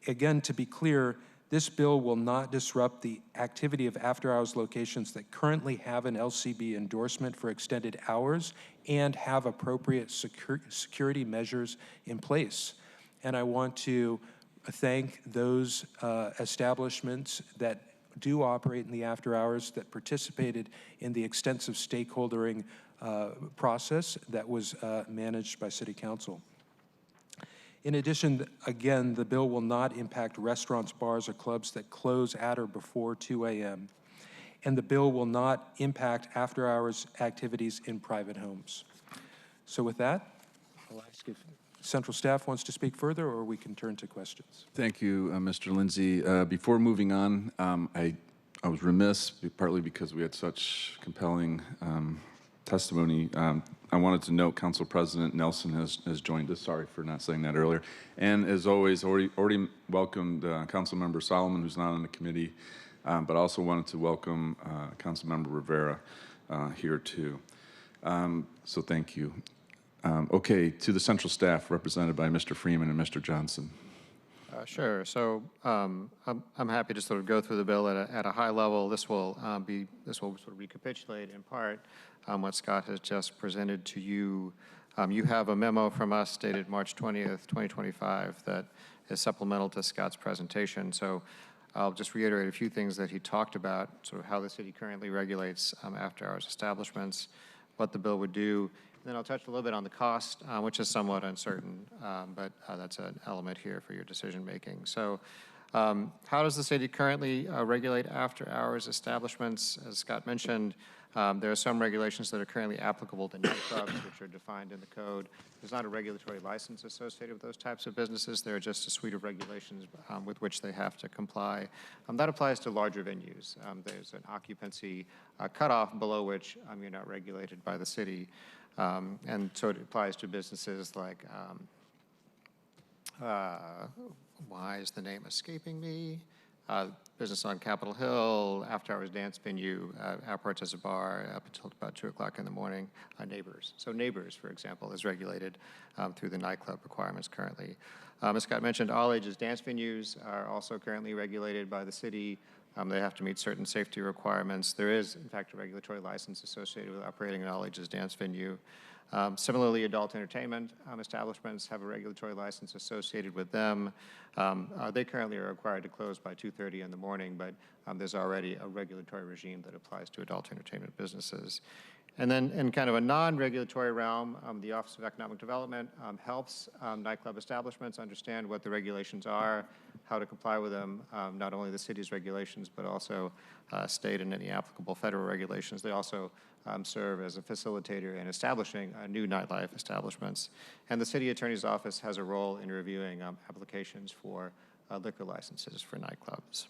Again, to be clear, this bill will not disrupt the activity of after-hours locations that currently have an LCB endorsement for extended hours and have appropriate security measures in place. And I want to thank those establishments that do operate in the after-hours that participated in the extensive stakeholdering process that was managed by City Council. In addition, again, the bill will not impact restaurants, bars, or clubs that close at or before 2 a.m. And the bill will not impact after-hours activities in private homes. So with that, I'll ask if Central Staff wants to speak further, or we can turn to questions. Thank you, Mr. Lindsay. Before moving on, I was remiss, partly because we had such compelling testimony. I wanted to note Council President Nelson has joined us. Sorry for not saying that earlier. And as always, already welcomed Councilmember Solomon, who's not on the committee, but also wanted to welcome Councilmember Rivera here too. So thank you. Okay, to the Central Staff represented by Mr. Freeman and Mr. Johnson. Sure. So I'm happy to sort of go through the bill at a high level. This will sort of recapitulate in part what Scott has just presented to you. You have a memo from us dated March 20th, 2025 that is supplemental to Scott's presentation. So I'll just reiterate a few things that he talked about, sort of how the city currently regulates after-hours establishments, what the bill would do. And then I'll touch a little bit on the cost, which is somewhat uncertain, but that's an element here for your decision-making. So how does the city currently regulate after-hours establishments? As Scott mentioned, there are some regulations that are currently applicable to nightclubs, which are defined in the code. There's not a regulatory license associated with those types of businesses. There are just a suite of regulations with which they have to comply. That applies to larger venues. There's an occupancy cutoff below which you're not regulated by the city. And so it applies to businesses like, why is the name escaping me? Business on Capitol Hill, after-hours dance venue, Airports as a bar up until about 2 o'clock in the morning, Neighbors. So Neighbors, for example, is regulated through the nightclub requirements currently. As Scott mentioned, all ages dance venues are also currently regulated by the city. They have to meet certain safety requirements. There is, in fact, a regulatory license associated with operating an all ages dance venue. Similarly, adult entertainment establishments have a regulatory license associated with them. They currently are required to close by 2:30 in the morning, but there's already a regulatory regime that applies to adult entertainment businesses. And then in kind of a non-regulatory realm, the Office of Economic Development helps nightclub establishments understand what the regulations are, how to comply with them, not only the city's regulations, but also state and any applicable federal regulations. They also serve as a facilitator in establishing new nightlife establishments. And the city attorney's office has a role in reviewing applications for liquor licenses for nightclubs.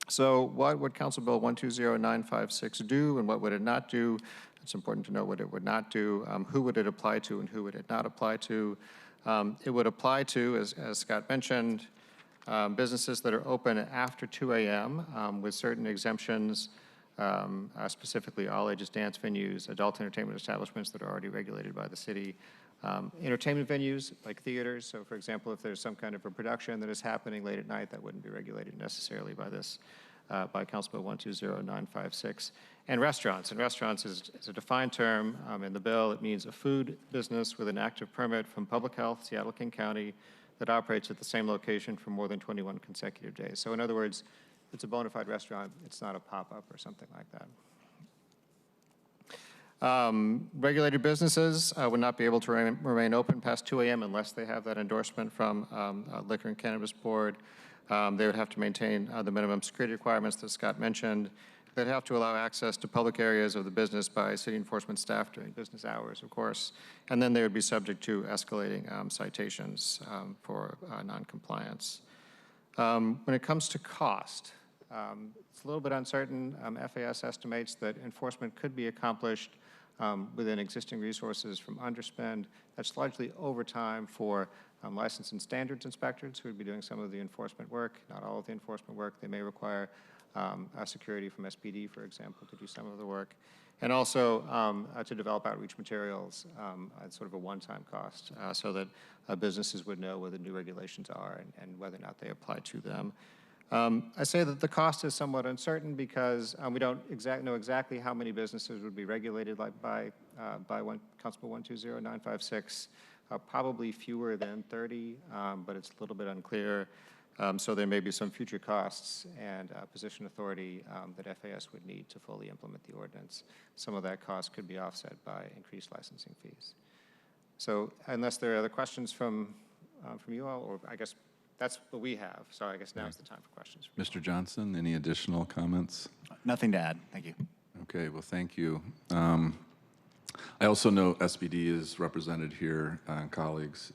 So what would Council Bill 120956 do and what would it not do? It's important to know what it would not do. Who would it apply to and who would it not apply to? It would apply to, as Scott mentioned, businesses that are open after 2 a.m. With certain exemptions, specifically all ages dance venues, adult entertainment establishments that are already regulated by the city, entertainment venues like theaters. So for example, if there's some kind of a production that is happening late at night, that wouldn't be regulated necessarily by this, by Council Bill 120956. And restaurants. And restaurants is a defined term in the bill. It means a food business with an active permit from Public Health, Seattle, King County, that operates at the same location for more than 21 consecutive days. So in other words, it's a bona fide restaurant. It's not a pop-up or something like that. Regulated businesses would not be able to remain open past 2 a.m. unless they have that endorsement from Liquor and Cannabis Board. They would have to maintain the minimum security requirements that Scott mentioned. They'd have to allow access to public areas of the business by city enforcement staff during business hours, of course. And then they would be subject to escalating citations for noncompliance. When it comes to cost, it's a little bit uncertain. FAS estimates that enforcement could be accomplished within existing resources from underspend. That's largely overtime for licensed and standards inspectors who would be doing some of the enforcement work, not all of the enforcement work. They may require security from SPD, for example, to do some of the work. And also to develop outreach materials at sort of a one-time cost so that businesses would know what the new regulations are and whether or not they apply to them. I say that the cost is somewhat uncertain because we don't know exactly how many businesses would be regulated by Council Bill 120956. Probably fewer than 30, but it's a little bit unclear. So there may be some future costs and position authority that FAS would need to fully implement the ordinance. Some of that cost could be offset by increased licensing fees. So unless there are other questions from you all, or I guess that's what we have. So I guess now's the time for questions. Mr. Johnson, any additional comments? Nothing to add. Thank you. Okay, well, thank you. I also know SPD is represented here, colleagues,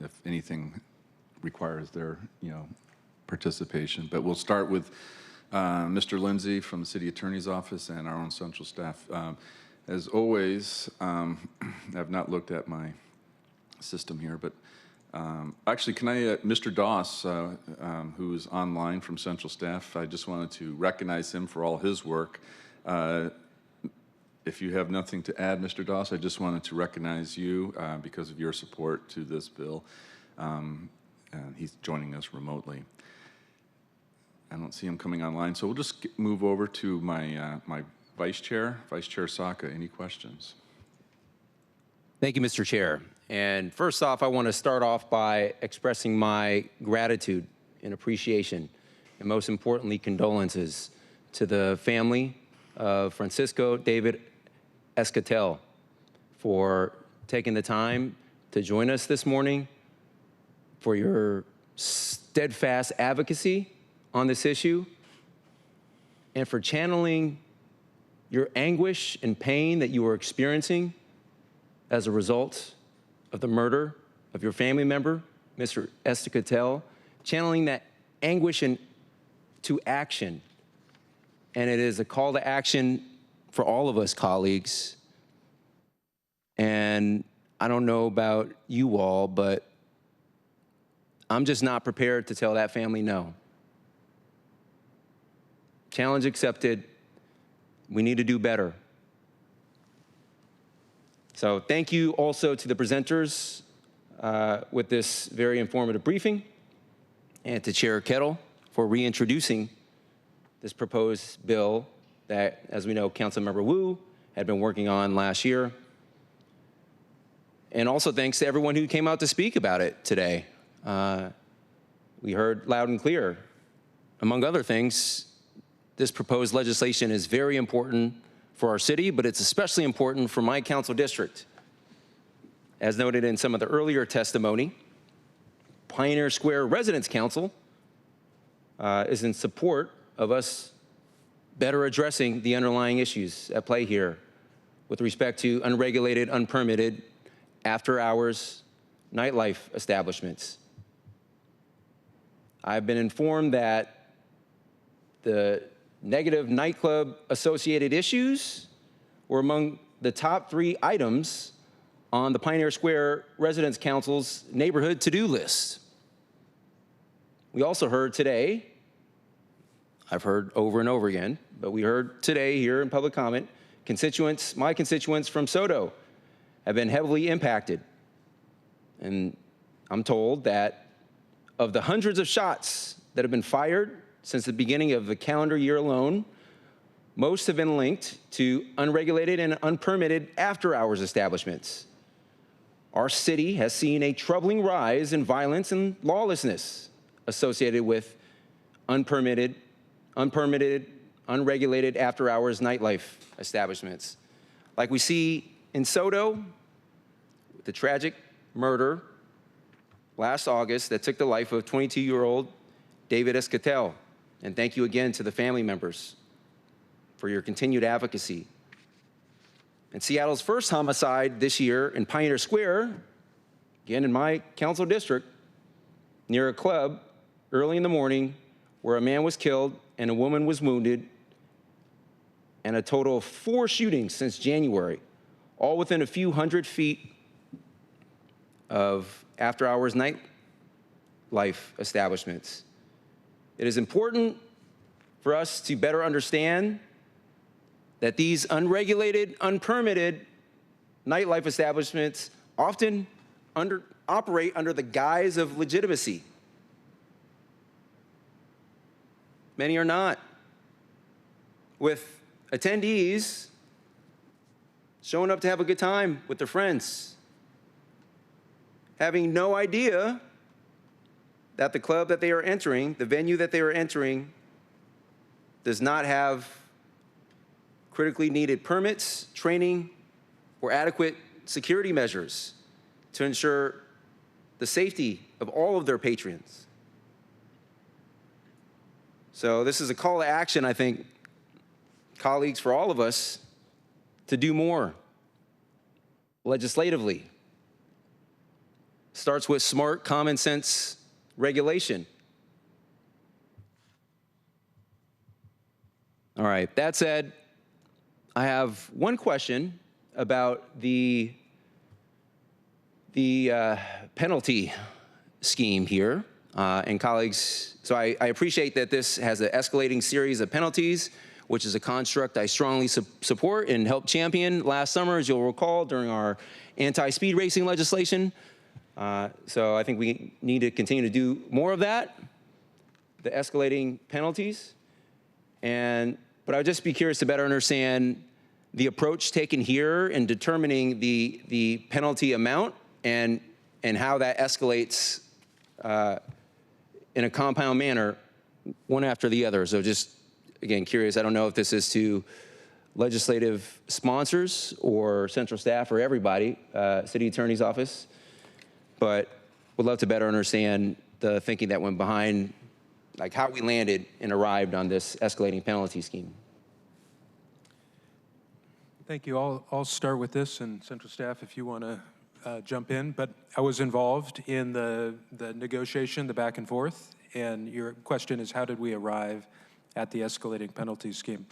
if anything requires their, participation. But we'll start with Mr. Lindsay from the City Attorney's Office and our own central staff. As always, I've not looked at my system here, but actually, can I, Mr. Doss, who's online from central staff, I just wanted to recognize him for all his work. If you have nothing to add, Mr. Doss, I just wanted to recognize you because of your support to this bill. And he's joining us remotely. I don't see him coming online, so we'll just move over to my my Vice Chair Saka. Any questions? Thank you, Mr. Chair. And first off, I want to start off by expressing my gratitude and appreciation and most importantly, condolences to the family of Francisco David Escatel for taking the time to join us this morning, for your steadfast advocacy on this issue, and for channeling your anguish and pain that you were experiencing as a result of the murder of your family member, Mr. Escatel, channeling that anguish to action. And it is a call to action for all of us, colleagues. And I don't know about you all, but I'm just not prepared to tell that family no. Challenge accepted. We need to do better. So thank you also to the presenters with this very informative briefing, and to Chair Kettle for reintroducing this proposed bill that, as we know, Councilmember Wu had been working on last year. And also thanks to everyone who came out to speak about it today. We heard loud and clear. Among other things, this proposed legislation is very important for our city, but it's especially important for my council district. As noted in some of the earlier testimony, Pioneer Square Residents Council is in support of us better addressing the underlying issues at play here with respect to unregulated, unpermitted, after-hours nightlife establishments. I've been informed that the negative nightclub associated issues were among the top 3 items on the Pioneer Square Residents Council's neighborhood to-do list. We also heard today, I've heard over and over again, but we heard today here in public comment, my constituents from Soto have been heavily impacted. And I'm told that of the hundreds of shots that have been fired since the beginning of the calendar year alone, most have been linked to unregulated and unpermitted after-hours establishments. Our city has seen a troubling rise in violence and lawlessness associated with unpermitted, unregulated after-hours nightlife establishments. Like we see in Soto, with the tragic murder last August that took the life of 22-year-old David Escatel. And thank you again to the family members for your continued advocacy. And Seattle's first homicide this year in Pioneer Square, again in my council district, near a club early in the morning, where a man was killed and a woman was wounded, and a total of 4 shootings since January, all within a few hundred feet of after-hours nightlife establishments. It is important for us to better understand that these unregulated, unpermitted nightlife establishments often operate under the guise of legitimacy. Many are not, with attendees showing up to have a good time with their friends, having no idea that the club that they are entering, the venue that they are entering, does not have critically needed permits, training, or adequate security measures to ensure the safety of all of their patrons. So this is a call to action, I think, colleagues, for all of us to do more legislatively. Starts with smart, common sense regulation. All right, that said, I have one question about the penalty scheme here. And colleagues, so I appreciate that this has an escalating series of penalties, which is a construct I strongly support and helped champion last summer, as you'll recall, during our anti-speed racing legislation. So I think we need to continue to do more of that, the escalating penalties. But I'd just be curious to better understand the approach taken here in determining the penalty amount and how that escalates in a compound manner one after the other. So just, again, curious, I don't know if this is to legislative sponsors or central staff or everybody, city attorney's office, but would love to better understand the thinking that went behind, like how we landed and arrived on this escalating penalty scheme. Thank you. I'll start with this, and central staff, if you want to jump in. But I was involved in the negotiation, the back and forth, and your question is, how did we arrive at the escalating penalty scheme?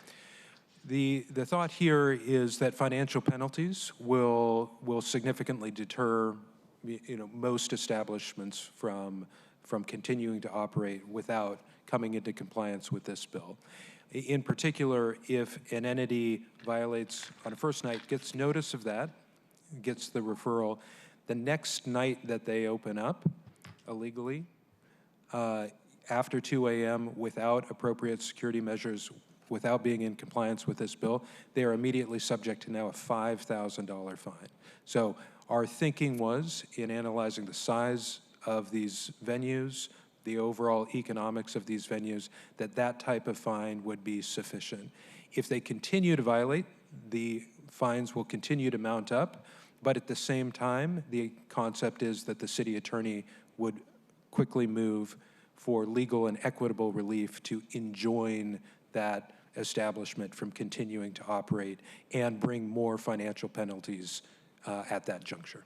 The thought here is that financial penalties will significantly deter, most establishments from continuing to operate without coming into compliance with this bill. In particular, if an entity violates on a first night, gets notice of that, gets the referral, the next night that they open up illegally, after 2 a.m. without appropriate security measures, without being in compliance with this bill, they are immediately subject to now a $5,000 fine. So our thinking was, in analyzing the size of these venues, the overall economics of these venues, that type of fine would be sufficient. If they continue to violate, the fines will continue to mount up, but at the same time, the concept is that the city attorney would quickly move for legal and equitable relief to enjoin that establishment from continuing to operate and bring more financial penalties at that juncture.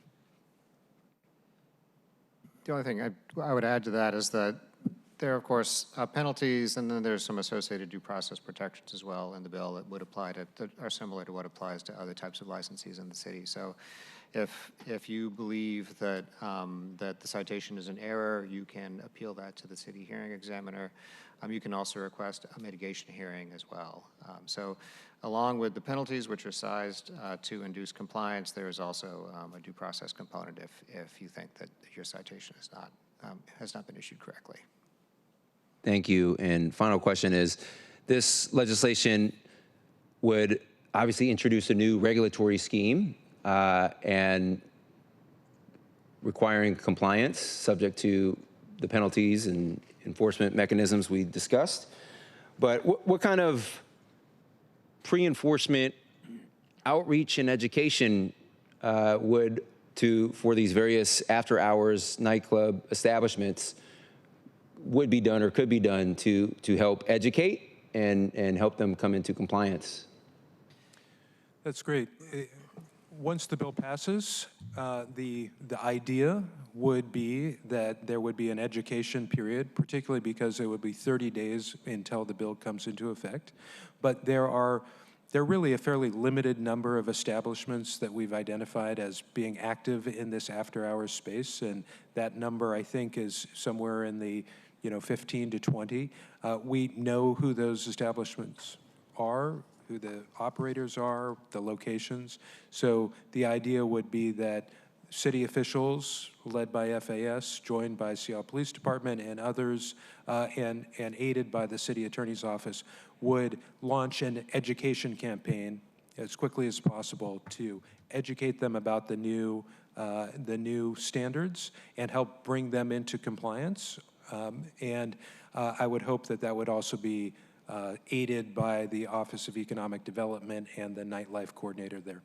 The only thing I would add to that is that there are, of course, penalties, and then there's some associated due process protections as well in the bill that would apply to, that are similar to what applies to other types of licensees in the city. So if you believe that, that the citation is an error, you can appeal that to the city hearing examiner. You can also request a mitigation hearing as well. So along with the penalties, which are sized to induce compliance, there is also a due process component if you think that your citation is not, has not been issued correctly. Thank you. And final question is, this legislation would obviously introduce a new regulatory scheme and requiring compliance subject to the penalties and enforcement mechanisms we discussed. But what kind of pre-enforcement outreach and education for these various after-hours nightclub establishments would be done or could be done to help educate and help them come into compliance? That's great. Once the bill passes, the idea would be that there would be an education period, particularly because it would be 30 days until the bill comes into effect. But there are really a fairly limited number of establishments that we've identified as being active in this after-hours space, and that number, I think, is somewhere in the 15 to 20. We know who those establishments are, who the operators are, the locations. So the idea would be that city officials, led by FAS, joined by Seattle Police Department and others, and aided by the city attorney's office, would launch an education campaign as quickly as possible to educate them about the new standards and help bring them into compliance. I would hope that would also be aided by the Office of Economic Development and the nightlife coordinator there.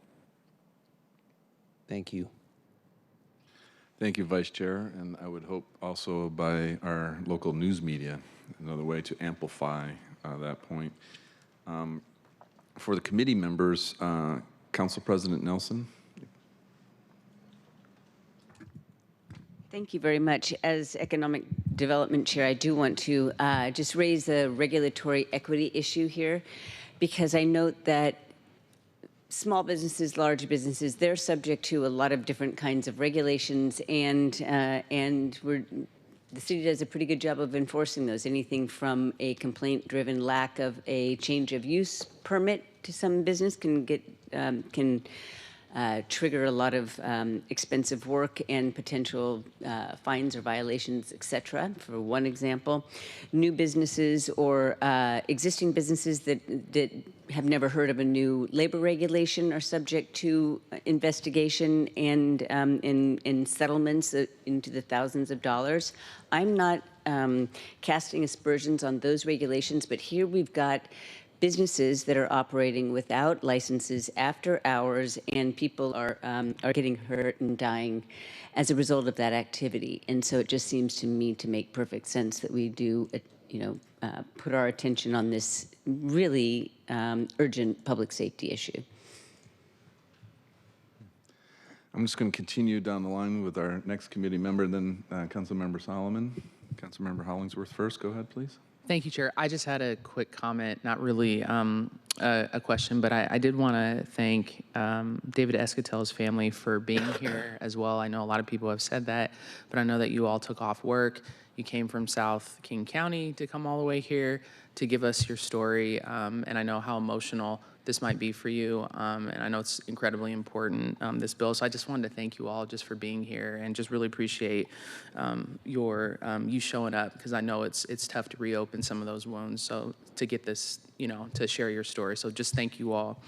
Thank you. Thank you, Vice Chair, and I would hope also by our local news media, another way to amplify that point. For the committee members, Council President Nelson. Thank you very much. As Economic Development Chair, I do want to just raise the regulatory equity issue here, because I note that small businesses, large businesses, they're subject to a lot of different kinds of regulations, and the city does a pretty good job of enforcing those. Anything from a complaint-driven lack of a change of use permit to some business can trigger a lot of expensive work and potential fines or violations, et cetera, for one example. New businesses or existing businesses that have never heard of a new labor regulation are subject to investigation and in settlements into the thousands of dollars. I'm not casting aspersions on those regulations, but here we've got businesses that are operating without licenses after hours, and people are getting hurt and dying as a result of that activity. And so it just seems to me to make perfect sense that we do, put our attention on this really urgent public safety issue. I'm just going to continue down the line with our next committee member, then Councilmember Solomon. Councilmember Hollingsworth first. Go ahead, please. Thank you, Chair. I just had a quick comment, not really a question, but I did want to thank David Escatel's family for being here as well. I know a lot of people have said that, but I know that you all took off work. You came from South King County to come all the way here to give us your story, and I know how emotional this might be for you, and I know it's incredibly important, this bill. So I just wanted to thank you all just for being here, and just really appreciate you showing up, because I know it's tough to reopen some of those wounds. So to get this, to share your story. So just thank you all.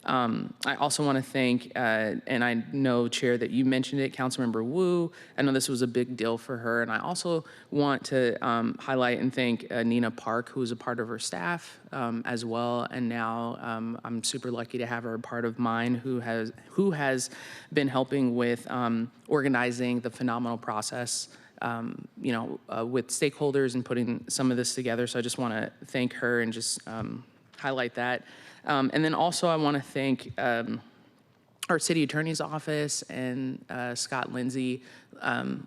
I also want to thank, and I know, Chair, that you mentioned it, Councilmember Wu. I know this was a big deal for her. And I also want to highlight and thank Nina Park, who was a part of her staff as well. And now I'm super lucky to have her a part of mine, who has been helping with organizing the phenomenal process with stakeholders and putting some of this together. So I just want to thank her and just highlight that. And then also I want to thank our city attorney's office and Scott Lindsay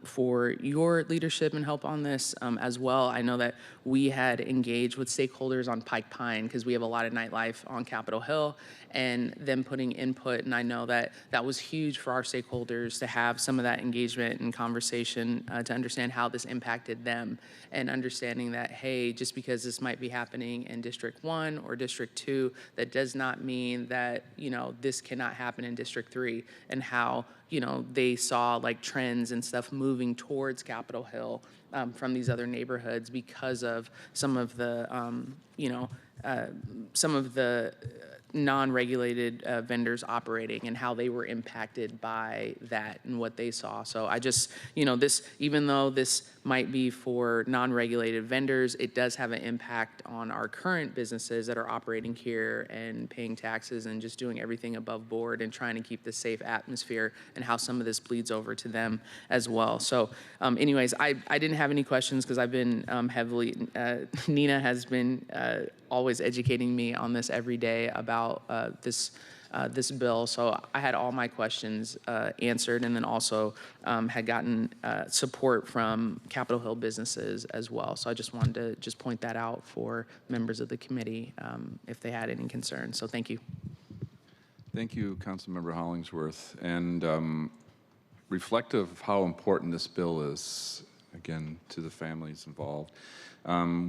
for your leadership and help on this as well. I know that we had engaged with stakeholders on Pike Pine because we have a lot of nightlife on Capitol Hill, and them putting input. And I know that that was huge for our stakeholders to have some of that engagement and conversation to understand how this impacted them, and understanding that, hey, just because this might be happening in District 1 or District 2, that does not mean that, this cannot happen in District 3, and how, they saw like trends and stuff moving towards Capitol Hill from these other neighborhoods because of some of the, non-regulated vendors operating, and how they were impacted by that and what they saw. So I just, this, even though this might be for non-regulated vendors, it does have an impact on our current businesses that are operating here and paying taxes and just doing everything above board and trying to keep the safe atmosphere, and how some of this bleeds over to them as well. So anyways, I didn't have any questions because I've been heavily, Nina has been always educating me on this every day about this bill. So I had all my questions answered, and then also had gotten support from Capitol Hill businesses as well. So I just wanted to just point that out for members of the committee if they had any concerns. So thank you. Thank you, Councilmember Hollingsworth. And reflective of how important this bill is, again, to the families involved,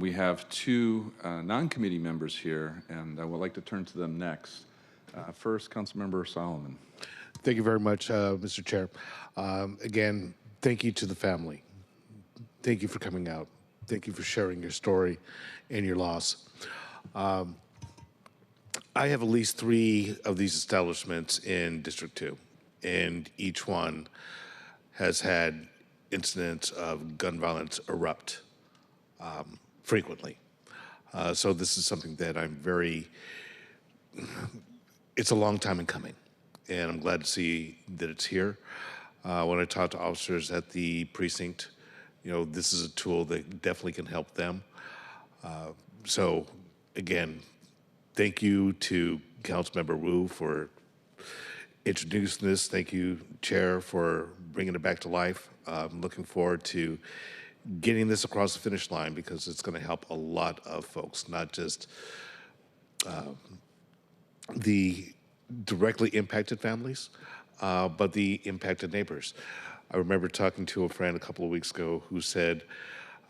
we have two non-committee members here, and I would like to turn to them next. First, Councilmember Solomon. Thank you very much, Mr. Chair. Again, thank you to the family. Thank you for coming out. Thank you for sharing your story and your loss. I have at least 3 of these establishments in District 2, and each one has had incidents of gun violence erupt frequently. So this is something that I'm it's a long time in coming, and I'm glad to see that it's here. When I talk to officers at the precinct, this is a tool that definitely can help them. So again, thank you to Councilmember Wu for introducing this. Thank you, Chair, for bringing it back to life. I'm looking forward to getting this across the finish line, because it's going to help a lot of folks, not just the directly impacted families, but the impacted neighbors. I remember talking to a friend a couple of weeks ago who said,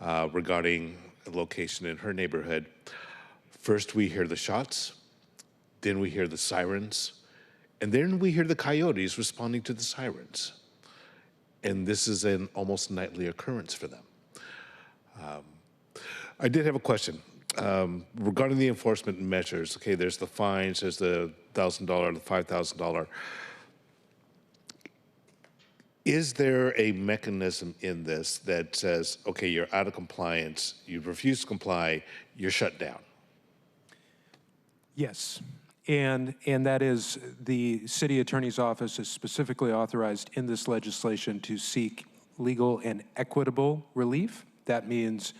regarding a location in her neighborhood, first we hear the shots, then we hear the sirens, and then we hear the coyotes responding to the sirens. And this is an almost nightly occurrence for them. I did have a question regarding the enforcement measures. Okay, there's the fines, there's the $1,000, the $5,000. Is there a mechanism in this that says, okay, you're out of compliance, you refuse to comply, you're shut down? Yes. And that is, the city attorney's office is specifically authorized in this legislation to seek legal and equitable relief. That means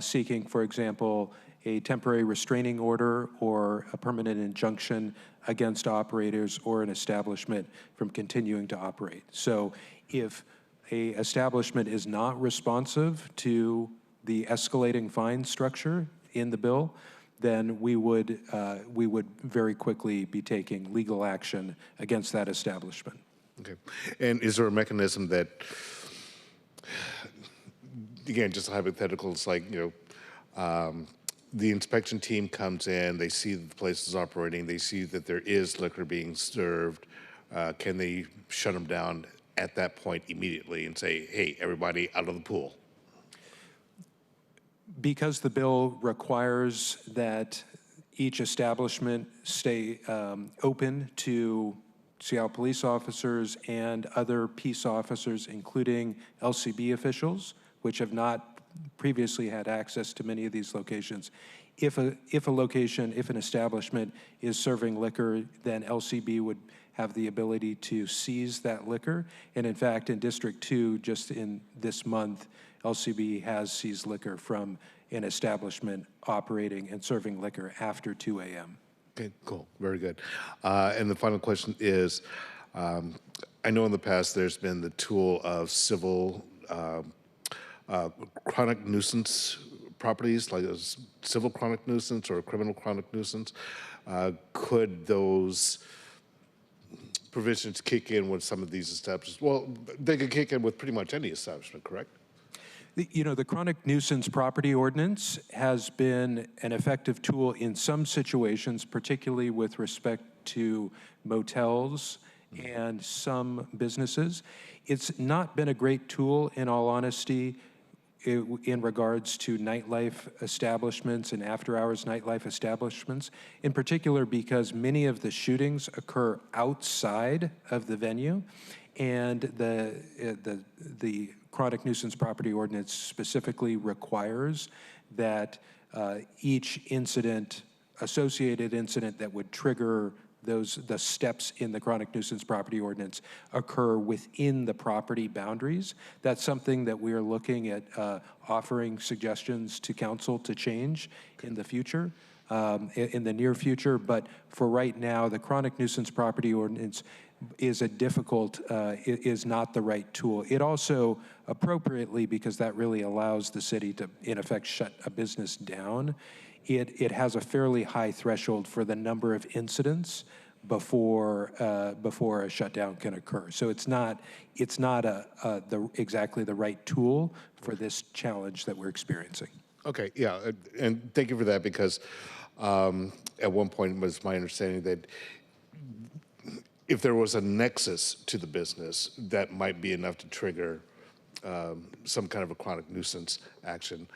seeking, for example, a temporary restraining order or a permanent injunction against operators or an establishment from continuing to operate. So if a establishment is not responsive to the escalating fine structure in the bill, then we would very quickly be taking legal action against that establishment. Okay. And is there a mechanism that, again, just hypothetical, it's like, the inspection team comes in, they see that the place is operating, they see that there is liquor being served. Can they shut them down at that point immediately and say, hey, everybody out of the pool? Because the bill requires that each establishment stay open to Seattle police officers and other peace officers, including LCB officials, which have not previously had access to many of these locations. If an establishment is serving liquor, then LCB would have the ability to seize that liquor. And in fact, in District 2, just in this month, LCB has seized liquor from an establishment operating and serving liquor after 2 a.m. Okay, cool, very good. And the final question is, I know in the past there's been the tool of civil chronic nuisance properties, like a civil chronic nuisance or a criminal chronic nuisance. Could those provisions kick in with some of these establishments? Well, they could kick in with pretty much any establishment, correct? The chronic nuisance property ordinance has been an effective tool in some situations, particularly with respect to motels and some businesses. It's not been a great tool, in all honesty, in regards to nightlife establishments and after-hours nightlife establishments, in particular because many of the shootings occur outside of the venue, and the chronic nuisance property ordinance specifically requires that each associated incident that would trigger the steps in the chronic nuisance property ordinance occur within the property boundaries. That's something that we are looking at offering suggestions to council to change in the future, in the near future. But for right now, the chronic nuisance property ordinance is is not the right tool. It also appropriately, because that really allows the city to, in effect, shut a business down, it has a fairly high threshold for the number of incidents before a shutdown can occur. So it's not exactly the right tool for this challenge that we're experiencing. Okay, yeah, and thank you for that, because at one point it was my understanding that if there was a nexus to the business, that might be enough to trigger some kind of a chronic nuisance action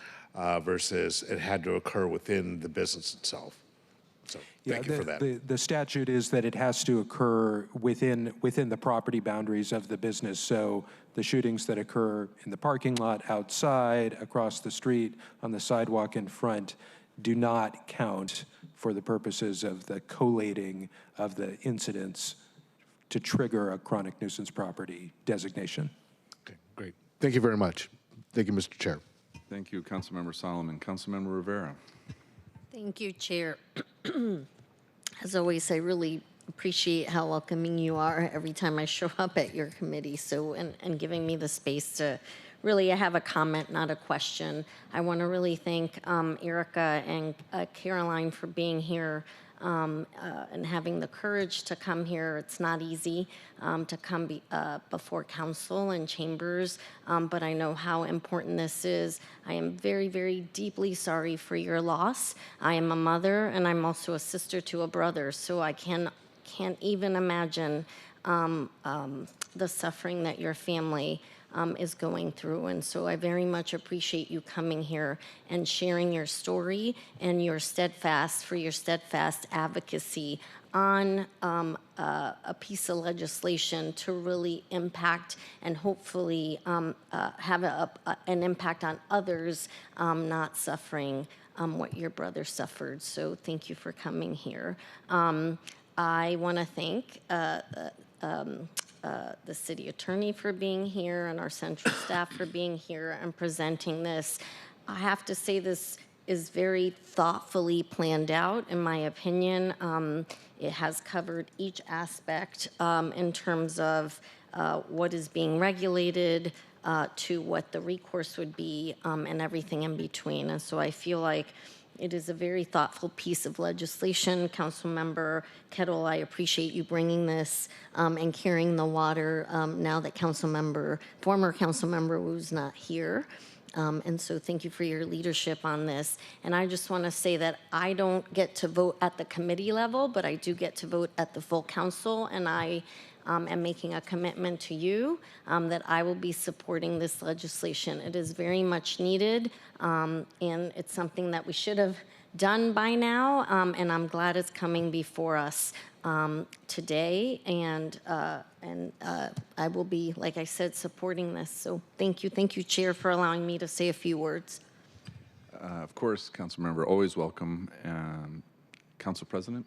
versus it had to occur within the business itself. So thank you for that. The statute is that it has to occur within the property boundaries of the business. So the shootings that occur in the parking lot, outside, across the street, on the sidewalk in front, do not count for the purposes of the collating of the incidents to trigger a chronic nuisance property designation. Okay, great. Thank you very much. Thank you, Mr. Chair. Thank you, Councilmember Solomon. Councilmember Rivera. Thank you, Chair. As always, I really appreciate how welcoming you are every time I show up at your committee. So, and giving me the space to really have a comment, not a question. I want to really thank Erica and Caroline for being here and having the courage to come here. It's not easy to come before council and chambers, but I know how important this is. I am very, very deeply sorry for your loss. I am a mother, and I'm also a sister to a brother, so I can't even imagine the suffering that your family is going through. And so I very much appreciate you coming here and sharing your story and your steadfast advocacy on a piece of legislation to really impact and hopefully have an impact on others not suffering what your brother suffered. So thank you for coming here. I want to thank the city attorney for being here and our central staff for being here and presenting this. I have to say this is very thoughtfully planned out, in my opinion. It has covered each aspect in terms of what is being regulated to what the recourse would be and everything in between. And so I feel like it is a very thoughtful piece of legislation. Councilmember Kettle, I appreciate you bringing this and carrying the water now that former Councilmember Wu's not here. And so thank you for your leadership on this. And I just want to say that I don't get to vote at the committee level, but I do get to vote at the full council. And I am making a commitment to you that I will be supporting this legislation. It is very much needed, and it's something that we should have done by now, and I'm glad it's coming before us today, and I will be, like I said, supporting this. So thank you, Chair, for allowing me to say a few words. Of course, Councilmember, always welcome. Council President?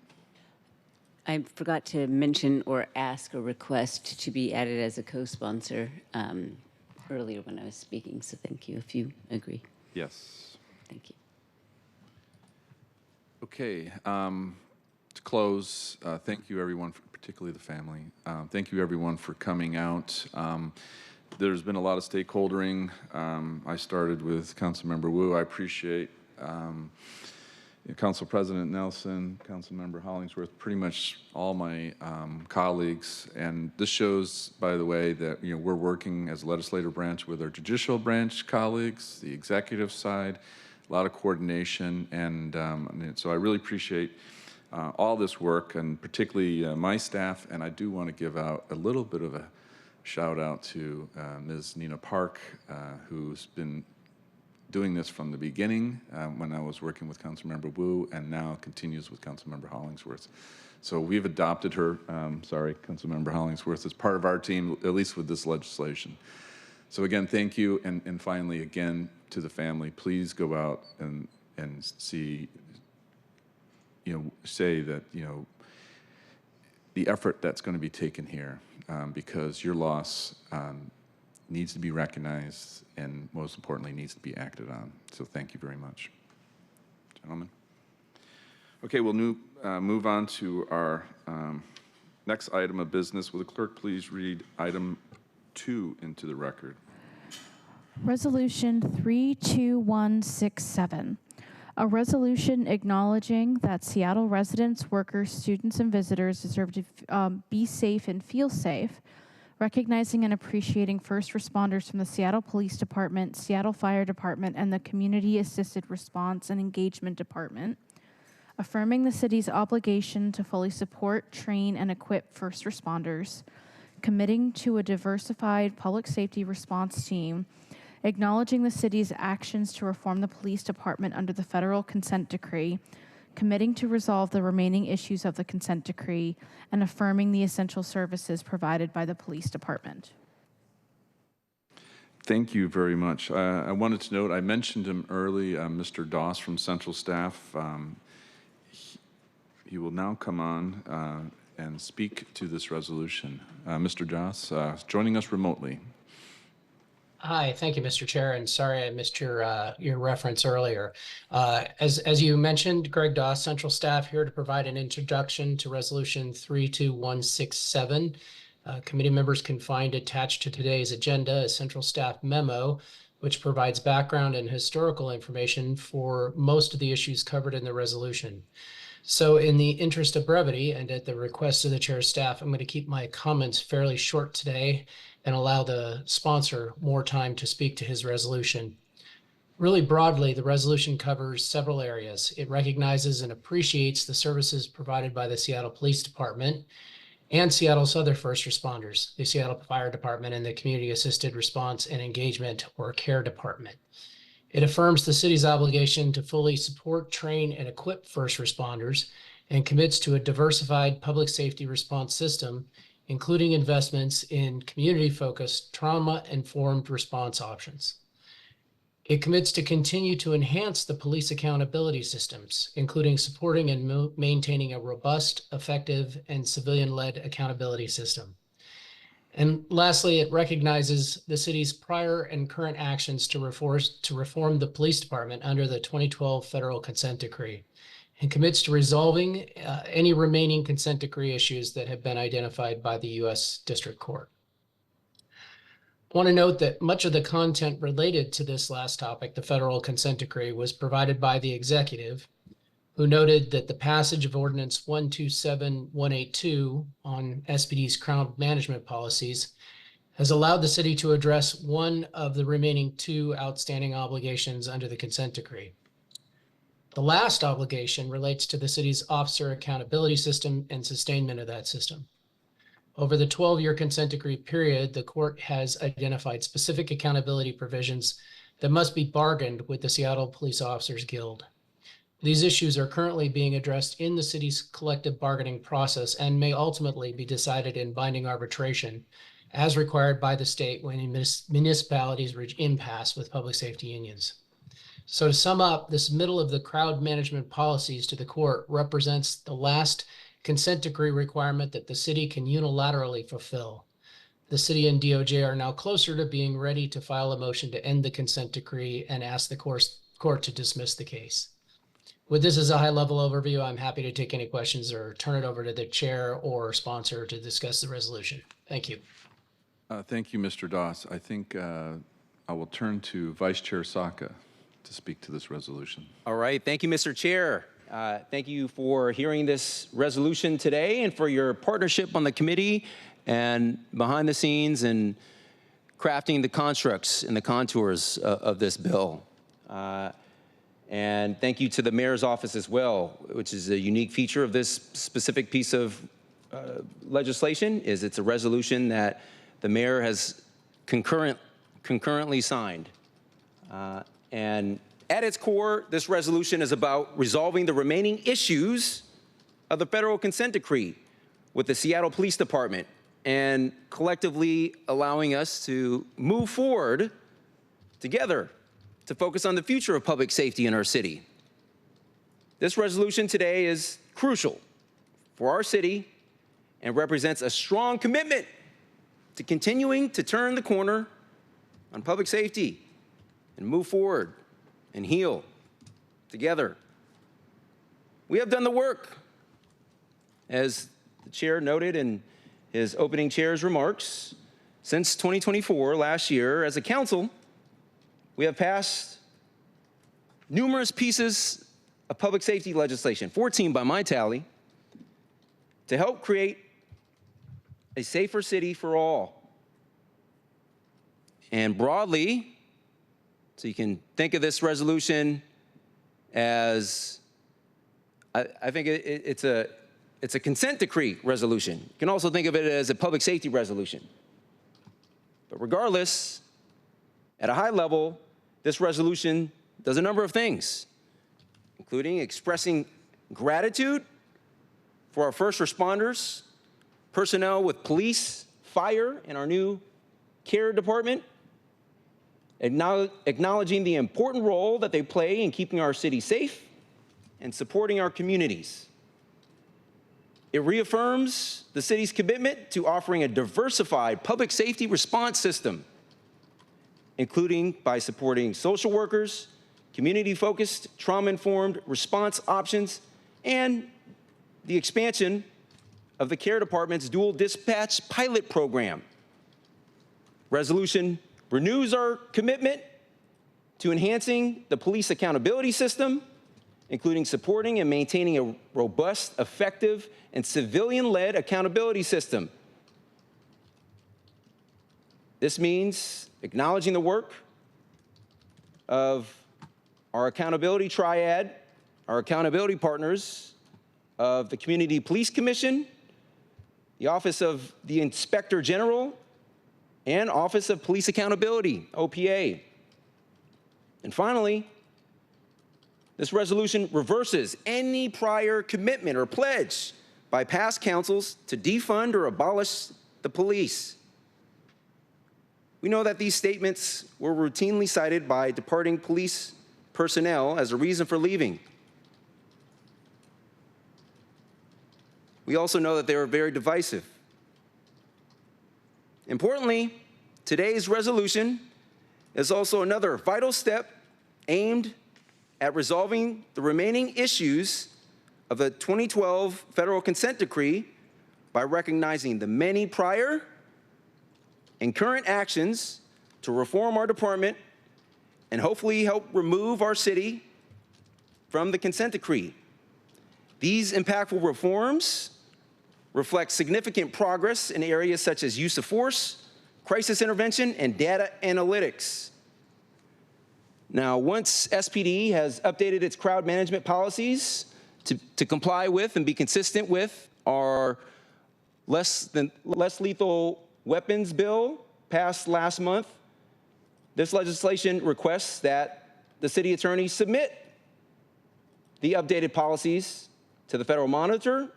I forgot to mention or ask or request to be added as a co-sponsor earlier when I was speaking, so thank you, if you agree. Yes. Thank you. Okay, to close, thank you everyone, particularly the family. Thank you everyone for coming out. There's been a lot of stakeholdering. I started with Councilmember Wu. I appreciate Council President Nelson, Councilmember Hollingsworth, pretty much all my colleagues. And this shows, by the way, that we're working as a legislative branch with our judicial branch colleagues, the executive side, a lot of coordination. And so I really appreciate all this work, and particularly my staff. And I do want to give out a little bit of a shout out to Ms. Nina Park, who's been doing this from the beginning when I was working with Councilmember Wu, and now continues with Councilmember Hollingsworth. So we've adopted her, Councilmember Hollingsworth, as part of our team, at least with this legislation. So again, thank you, and finally, again, to the family, please go out and see, say that, the effort that's going to be taken here, because your loss needs to be recognized, and most importantly, needs to be acted on. So thank you very much, gentlemen. Okay, we'll move on to our next item of business. Will the clerk please read item 2 into the record? Resolution 32167. A resolution acknowledging that Seattle residents, workers, students, and visitors deserve to be safe and feel safe, recognizing and appreciating first responders from the Seattle Police Department, Seattle Fire Department, and the Community Assisted Response and Engagement Department, affirming the city's obligation to fully support, train, and equip first responders, committing to a diversified public safety response team, acknowledging the city's actions to reform the police department under the federal consent decree, committing to resolve the remaining issues of the consent decree, and affirming the essential services provided by the police department. Thank you very much. I wanted to note, I mentioned him early, Mr. Doss from Central Staff. He will now come on and speak to this resolution. Mr. Doss, joining us remotely. Hi, thank you, Mr. Chair, and sorry I missed your reference earlier. As you mentioned, Greg Doss, Central Staff, here to provide an introduction to Resolution 32167. Committee members can find attached to today's agenda a Central Staff memo, which provides background and historical information for most of the issues covered in the resolution. So in the interest of brevity and at the request of the Chair's staff, I'm going to keep my comments fairly short today and allow the sponsor more time to speak to his resolution. Really broadly, the resolution covers several areas. It recognizes and appreciates the services provided by the Seattle Police Department and Seattle's other first responders, the Seattle Fire Department and the Community Assisted Response and Engagement, or CARE Department. It affirms the city's obligation to fully support, train, and equip first responders and commits to a diversified public safety response system, including investments in community-focused, trauma-informed response options. It commits to continue to enhance the police accountability systems, including supporting and maintaining a robust, effective, and civilian-led accountability system. And lastly, it recognizes the city's prior and current actions to reform the police department under the 2012 federal consent decree, and commits to resolving any remaining consent decree issues that have been identified by the U.S. District Court. I want to note that much of the content related to this last topic, the federal consent decree, was provided by the executive, who noted that the passage of Ordinance 127182 on SPD's crowd management policies has allowed the city to address one of the remaining two outstanding obligations under the consent decree. The last obligation relates to the city's officer accountability system and sustainment of that system. Over the 12-year consent decree period, the court has identified specific accountability provisions that must be bargained with the Seattle Police Officers Guild. These issues are currently being addressed in the city's collective bargaining process and may ultimately be decided in binding arbitration as required by the state when municipalities reach impasse with public safety unions. So to sum up, this middle of the crowd management policies to the court represents the last consent decree requirement that the city can unilaterally fulfill. The city and DOJ are now closer to being ready to file a motion to end the consent decree and ask the court to dismiss the case. With this as a high-level overview, I'm happy to take any questions or turn it over to the chair or sponsor to discuss the resolution. Thank you. Thank you, Mr. Doss. I think I will turn to Vice Chair Saka to speak to this resolution. All right. Thank you, Mr. Chair. Thank you for hearing this resolution today and for your partnership on the committee and behind the scenes and crafting the constructs and the contours of this bill. And thank you to the mayor's office as well, which is a unique feature of this specific piece of legislation, is it's a resolution that the mayor has concurrently signed. And at its core, this resolution is about resolving the remaining issues of the federal consent decree with the Seattle Police Department and collectively allowing us to move forward together to focus on the future of public safety in our city. This resolution today is crucial for our city and represents a strong commitment to continuing to turn the corner on public safety and move forward and heal together. We have done the work, as the chair noted in his opening chair's remarks. Since 2024, last year, as a council, we have passed numerous pieces of public safety legislation, 14 by my tally, to help create a safer city for all. And broadly, so you can think of this resolution as, I think it's a consent decree resolution. You can also think of it as a public safety resolution. But regardless, at a high level, this resolution does a number of things, including expressing gratitude for our first responders, personnel with police, fire, and our new care department, acknowledging the important role that they play in keeping our city safe and supporting our communities. It reaffirms the city's commitment to offering a diversified public safety response system, including by supporting social workers, community-focused, trauma-informed response options, and the expansion of the care department's dual dispatch pilot program. Resolution renews our commitment to enhancing the police accountability system, including supporting and maintaining a robust, effective, and civilian-led accountability system. This means acknowledging the work of our accountability triad, our accountability partners of the Community Police Commission, the Office of the Inspector General, and Office of Police Accountability, OPA. And finally, This resolution reverses any prior commitment or pledge by past councils to defund or abolish the police. We know that these statements were routinely cited by departing police personnel as a reason for leaving. We also know that they were very divisive. Importantly, today's resolution is also another vital step aimed at resolving the remaining issues of the 2012 federal consent decree by recognizing the many prior and current actions to reform our department and hopefully help remove our city from the consent decree. These impactful reforms reflect significant progress in areas such as use of force, crisis intervention, and data analytics. Now, once SPD has updated its crowd management policies to comply with and be consistent with our less lethal weapons bill passed last month, this legislation requests that the city attorney submit the updated policies to the Federal Monitor,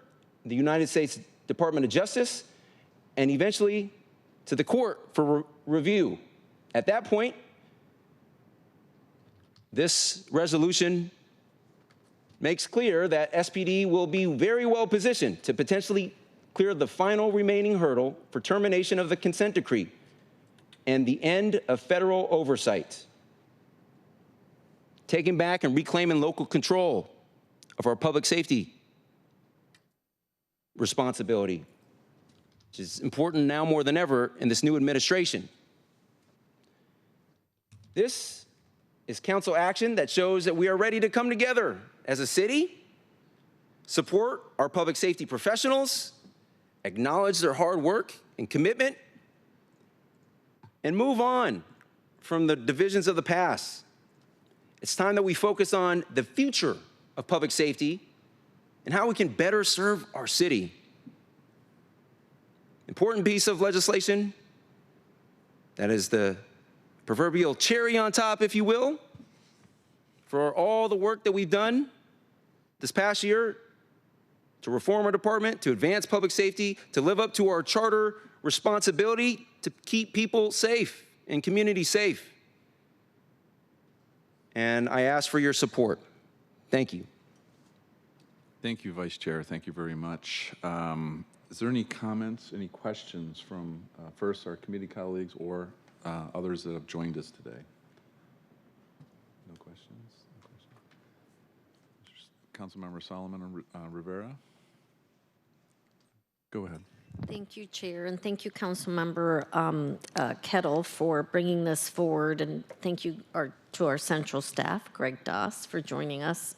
the United States Department of Justice, and eventually to the court for review. At that point, this resolution makes clear that SPD will be very well positioned to potentially clear the final remaining hurdle for termination of the consent decree and the end of federal oversight, taking back and reclaiming local control of our public safety responsibility, which is important now more than ever in this new administration. This is council action that shows that we are ready to come together as a city, support our public safety professionals, acknowledge their hard work and commitment, and move on from the divisions of the past. It's time that we focus on the future of public safety and how we can better serve our city. Important piece of legislation that is the proverbial cherry on top, if you will, for all the work that we've done this past year to reform our department, to advance public safety, to live up to our charter responsibility to keep people safe and communities safe. And I ask for your support. Thank you. Thank you, Vice Chair. Thank you very much. Is there any comments, any questions from first our committee colleagues or others that have joined us today? No questions? No questions? Councilmember Solomon Rivera? Go ahead. Thank you, Chair, and thank you, Councilmember Kettle, for bringing this forward, and thank you to our central staff, Greg Doss, for joining us.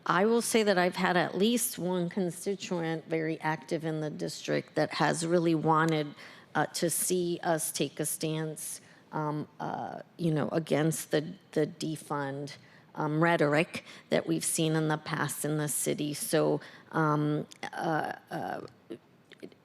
I will say that I've had at least one constituent very active in the district that has really wanted to see us take a stance, against the defund rhetoric that we've seen in the past in the city. So,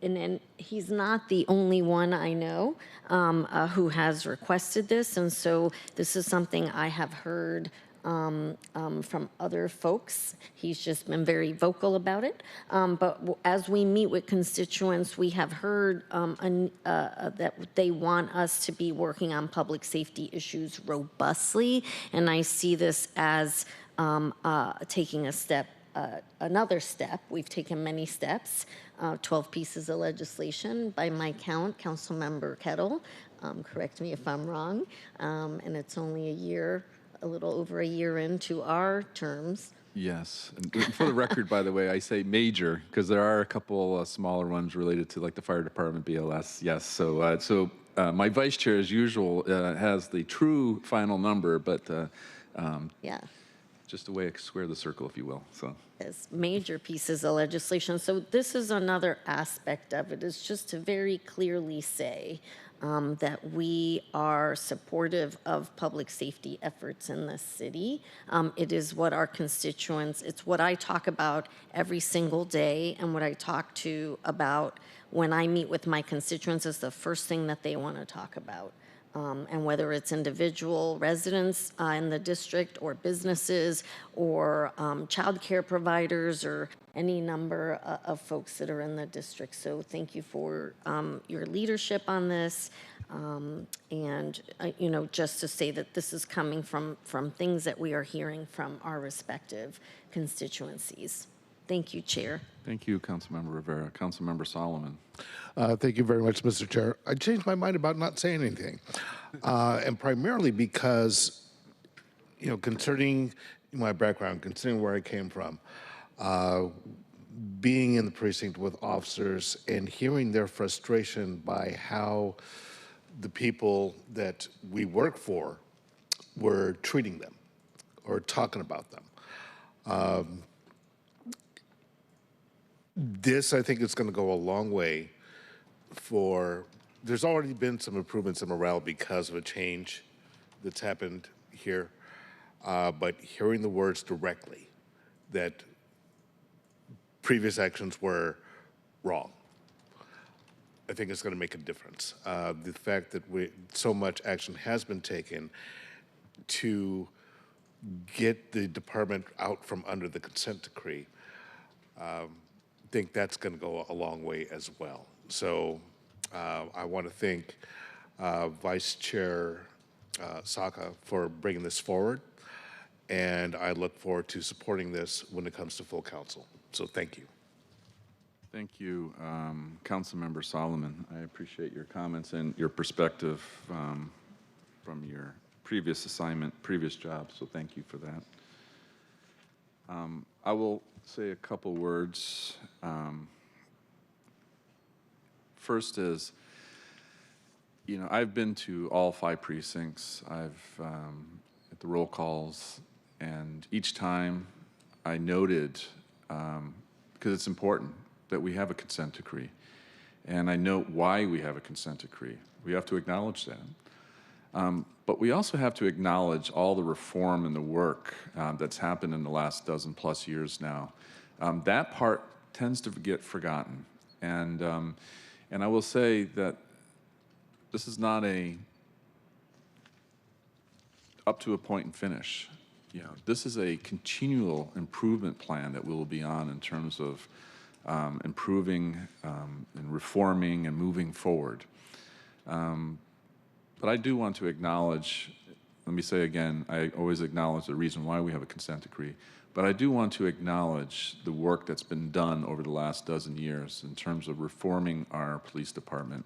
and he's not the only one I know who has requested this, and so this is something I have heard from other folks. He's just been very vocal about it. But as we meet with constituents, we have heard that they want us to be working on public safety issues robustly, and I see this as taking a step, another step. We've taken many steps, 12 pieces of legislation by my count, Councilmember Kettle. Correct me if I'm wrong. And it's only a little over a year into our terms. Yes, and for the record, by the way, I say major because there are a couple smaller ones related to like the fire department, BLS. Yes, so my vice chair, as usual, has the true final number, but yeah, just a way to square the circle, if you will. So as major pieces of legislation. So this is another aspect of it, is just to very clearly say that we are supportive of public safety efforts in the city. It is what our constituents, it's what I talk about every single day, and what I talk about when I meet with my constituents is the first thing that they want to talk about. And whether it's individual residents in the district or businesses or childcare providers or any number of folks that are in the district. So thank you for your leadership on this. And, you know, just to say that this is coming from things that we are hearing from our respective constituencies. Thank you, Chair. Thank you, Councilmember Rivera. Councilmember Solomon. Thank you very much, Mr. Chair. I changed my mind about not saying anything, and primarily because, you know, concerning my background, considering where I came from, being in the precinct with officers and hearing their frustration by how the people that we work for were treating them or talking about them. This, I think, is going to go a long way for, there's already been some improvements in morale because of a change that's happened here, but hearing the words directly that previous actions were wrong, I think it's going to make a difference. The fact that so much action has been taken to get the department out from under the consent decree, I think that's going to go a long way as well. So I want to thank Vice Chair Saka for bringing this forward, and I look forward to supporting this when it comes to full council. So thank you. Thank you, Councilmember Solomon. I appreciate your comments and your perspective from your previous assignment, previous job, so thank you for that. I will say a couple words. First is, you know, I've been to all 5 precincts. I've at the roll calls, and each time I noted, because it's important that we have a consent decree, and I note why we have a consent decree. We have to acknowledge that. But we also have to acknowledge all the reform and the work that's happened in the last dozen+ years now. That part tends to get forgotten. And I will say that this is not a up to a point and finish. You know, this is a continual improvement plan that we will be on in terms of improving and reforming and moving forward. But I do want to acknowledge, let me say again, I always acknowledge the reason why we have a consent decree, but I do want to acknowledge the work that's been done over the last dozen years in terms of reforming our police department.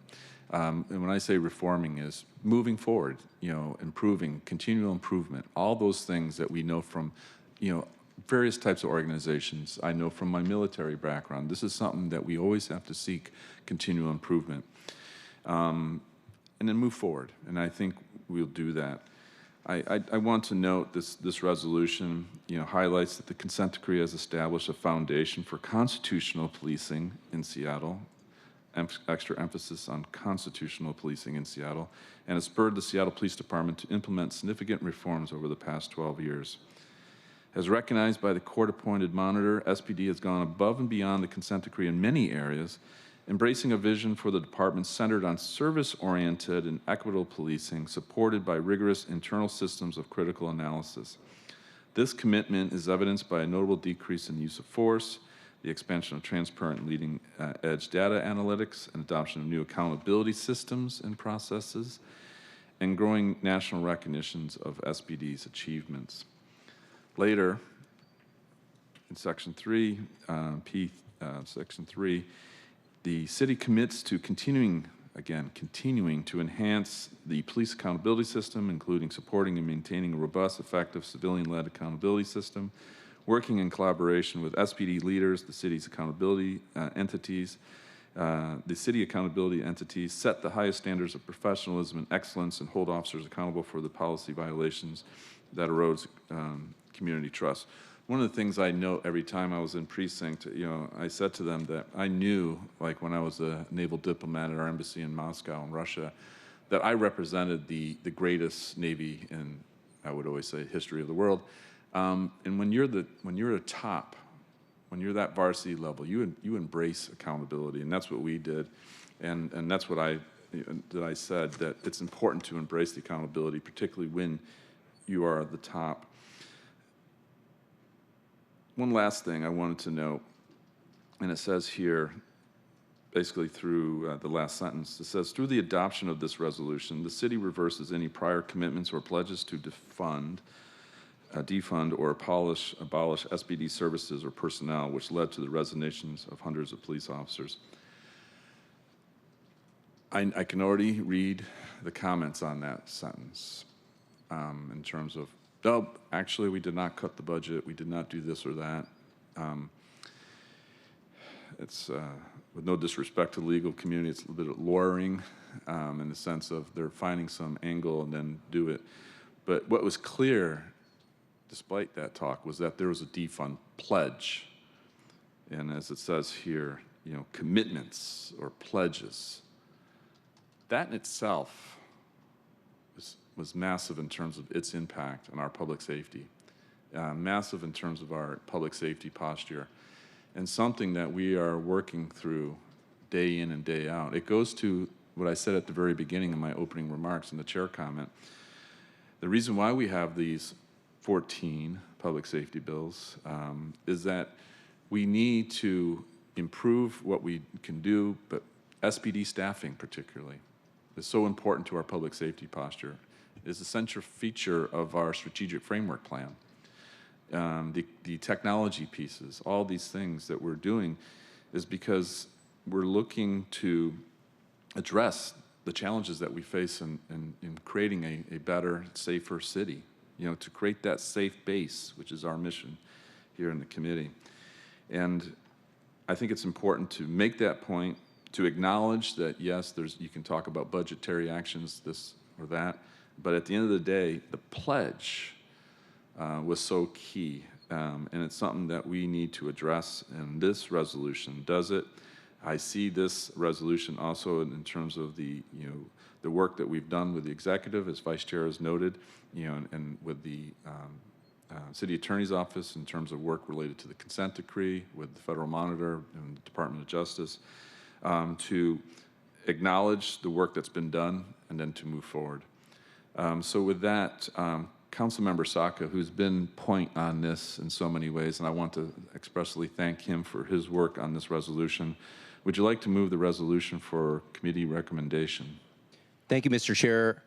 And when I say reforming is moving forward, you know, improving, continual improvement, all those things that we know from, you know, various types of organizations. I know from my military background, this is something that we always have to seek continual improvement. And then move forward, and I think we'll do that. I want to note this resolution, you know, highlights that the consent decree has established a foundation for constitutional policing in Seattle, extra emphasis on constitutional policing in Seattle, and has spurred the Seattle Police Department to implement significant reforms over the past 12 years. As recognized by the court-appointed monitor, SPD has gone above and beyond the consent decree in many areas, embracing a vision for the department centered on service-oriented and equitable policing, supported by rigorous internal systems of critical analysis. This commitment is evidenced by a notable decrease in the use of force, the expansion of transparent and leading-edge data analytics, and adoption of new accountability systems and processes, and growing national recognitions of SPD's achievements. Later, in Section 3, Section 3, the city commits to continuing to enhance the police accountability system, including supporting and maintaining a robust, effective, civilian-led accountability system, working in collaboration with SPD leaders, the city's accountability entities. The city accountability entities set the highest standards of professionalism and excellence and hold officers accountable for the policy violations that erodes community trust. One of the things I note every time I was in precinct, you know, I said to them that I knew, like when I was a naval diplomat at our embassy in Moscow in Russia, that I represented the greatest Navy in, I would always say, history of the world. And when you're a top, when you're that varsity level, you embrace accountability, and that's what we did, and that's what I that I said, that it's important to embrace the accountability, particularly when you are at the top. One last thing I wanted to note, and it says here, basically through the last sentence, it says, through the adoption of this resolution, the city reverses any prior commitments or pledges to defund or abolish SBD services or personnel, which led to the resignations of hundreds of police officers. I can already read the comments on that sentence in terms of, no, actually, we did not cut the budget. We did not do this or that. It's, with no disrespect to the legal community, it's a little bit of lawyering in the sense of they're finding some angle and then do it. But what was clear, despite that talk, was that there was a defund pledge. And as it says here, commitments or pledges. That in itself was massive in terms of its impact on our public safety, massive in terms of our public safety posture, and something that we are working through day in and day out. It goes to what I said at the very beginning of my opening remarks in the chair comment. The reason why we have these 14 public safety bills is that we need to improve what we can do, but SPD staffing particularly is so important to our public safety posture. It is a central feature of our strategic framework plan. The technology pieces, all these things that we're doing is because we're looking to address the challenges that we face in creating a better, safer city, to create that safe base, which is our mission here in the committee. And I think it's important to make that point, to acknowledge that, yes, you can talk about budgetary actions, this or that, but at the end of the day, the pledge was so key, and it's something that we need to address, and this resolution does it. I see this resolution also in terms of the work that we've done with the executive, as Vice Chair has noted, and with the City Attorney's Office in terms of work related to the consent decree, with the Federal Monitor and the Department of Justice, to acknowledge the work that's been done and then to move forward. So with that, Councilmember Saka, who's been point on this in so many ways, and I want to expressly thank him for his work on this resolution. Would you like to move the resolution for committee recommendation? Thank you, Mr. Chair.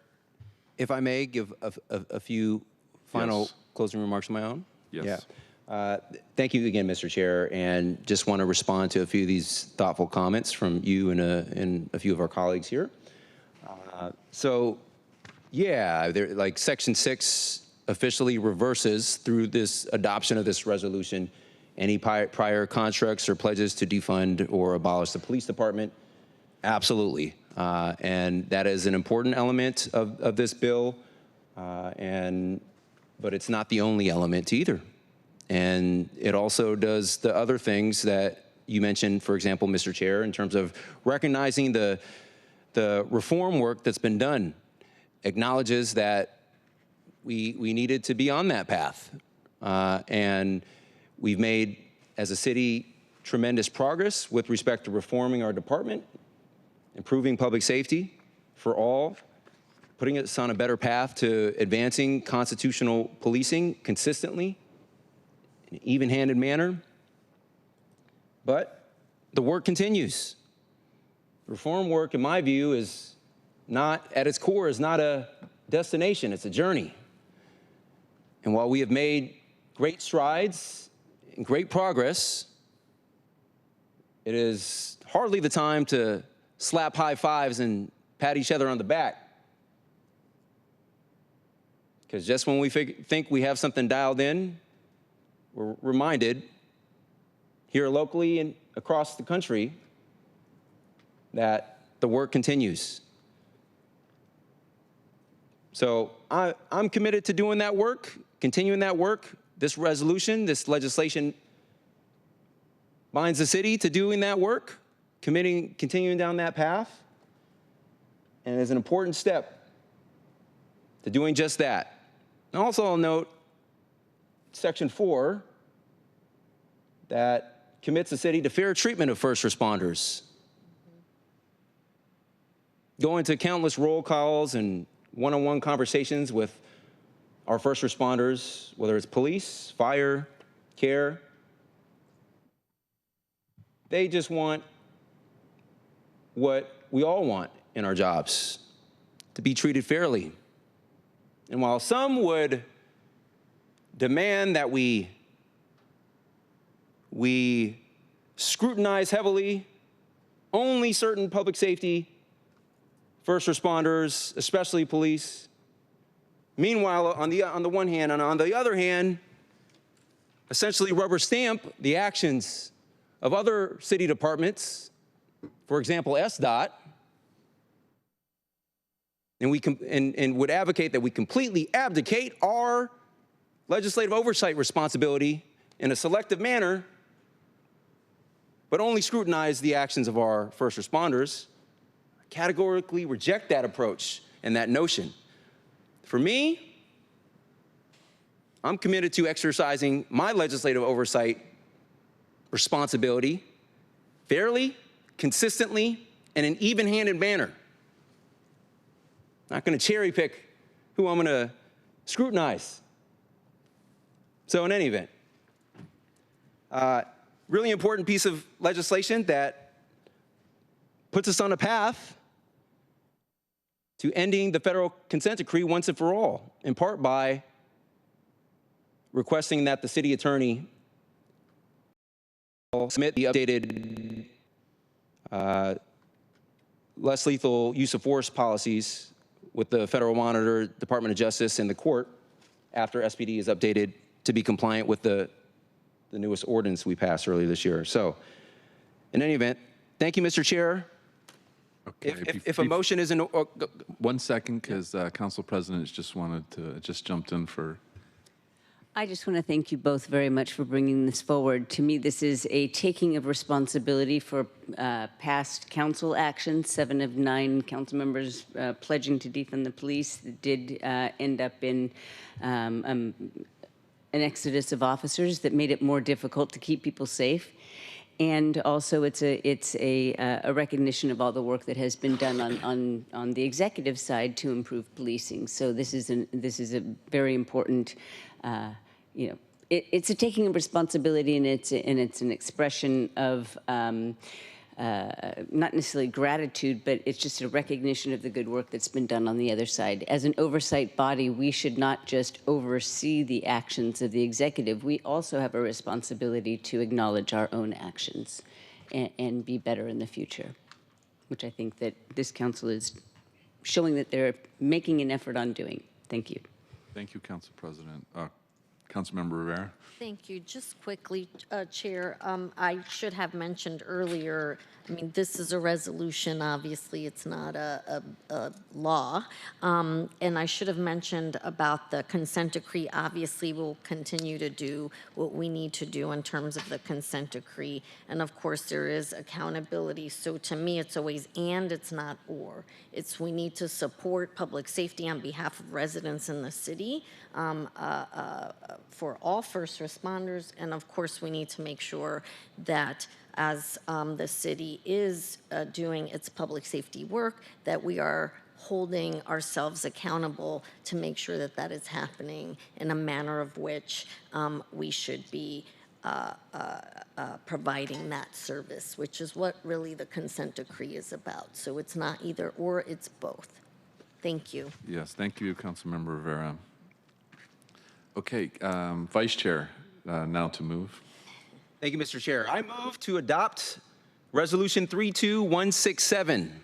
If I may give a few final closing remarks of my own? Yes. Yeah. Thank you again, Mr. Chair, and just want to respond to a few of these thoughtful comments from you and a few of our colleagues here. Yeah, like Section 6 officially reverses through this adoption of this resolution any prior contracts or pledges to defund or abolish the police department. Absolutely. And that is an important element of this bill, but it's not the only element either. And it also does the other things that you mentioned, for example, Mr. Chair, in terms of recognizing the reform work that's been done, acknowledges that we needed to be on that path. And we've made, as a city, tremendous progress with respect to reforming our department, improving public safety for all, putting us on a better path to advancing constitutional policing consistently, in an even-handed manner. But the work continues. Reform work, in my view, is not, at its core, is not a destination, it's a journey. And while we have made great strides and great progress, it is hardly the time to slap high fives and pat each other on the back. Because just when we think we have something dialed in, we're reminded here locally and across the country that the work continues. So I'm committed to doing that work, continuing that work. This resolution, this legislation binds the city to doing that work, continuing down that path, and is an important step to doing just that. And also I'll note Section 4 that commits the city to fair treatment of first responders. go into countless roll calls and one-on-one conversations with our first responders, whether it's police, fire, care. They just want what we all want in our jobs, to be treated fairly. And while some would demand that we scrutinize heavily only certain public safety, first responders, especially police, meanwhile, on the one hand, and on the other hand, essentially rubber stamp the actions of other city departments, for example, SDOT, and would advocate that we completely abdicate our legislative oversight responsibility in a selective manner, but only scrutinize the actions of our first responders. I categorically reject that approach and that notion. For me, I'm committed to exercising my legislative oversight responsibility fairly, consistently, in an even-handed manner. Not going to cherry pick who I'm going to scrutinize. So in any event, really important piece of legislation that puts us on a path to ending the federal consent decree once and for all, in part by requesting that the city attorney submit the updated less lethal use of force policies with the Federal Monitor, Department of Justice, and the court after SPD is updated to be compliant with the newest ordinance we passed earlier this year. So, in any event, thank you, Mr. Chair. Okay. If a motion isn't... 1 second, because Council President just jumped in for... I just want to thank you both very much for bringing this forward. To me, this is a taking of responsibility for past council actions. 7 of 9 council members pledging to defund the police did end up in an exodus of officers that made it more difficult to keep people safe. And also, it's a recognition of all the work that has been done on the executive side to improve policing. So this is a very important, it's a taking of responsibility, and it's an expression of not necessarily gratitude, but it's just a recognition of the good work that's been done on the other side. As an oversight body, we should not just oversee the actions of the executive. We also have a responsibility to acknowledge our own actions and be better in the future, which I think that this council is showing that they're making an effort on doing. Thank you. Thank you, Council President. Councilmember Rivera. Thank you. Just quickly, Chair, I should have mentioned earlier, I mean, this is a resolution, obviously, it's not a law. And I should have mentioned about the consent decree. Obviously, we'll continue to do what we need to do in terms of the consent decree. And of course, there is accountability. So to me, it's always and, it's not or. It's we need to support public safety on behalf of residents in the city for all first responders. And of course, we need to make sure that as the city is doing its public safety work, that we are holding ourselves accountable to make sure that that is happening in a manner of which we should be providing that service, which is what really the consent decree is about. So it's not either or, it's both. Thank you. Yes, thank you, Councilmember Rivera. Okay, Vice Chair, now to move. Thank you, Mr. Chair. I move to adopt Resolution 32167.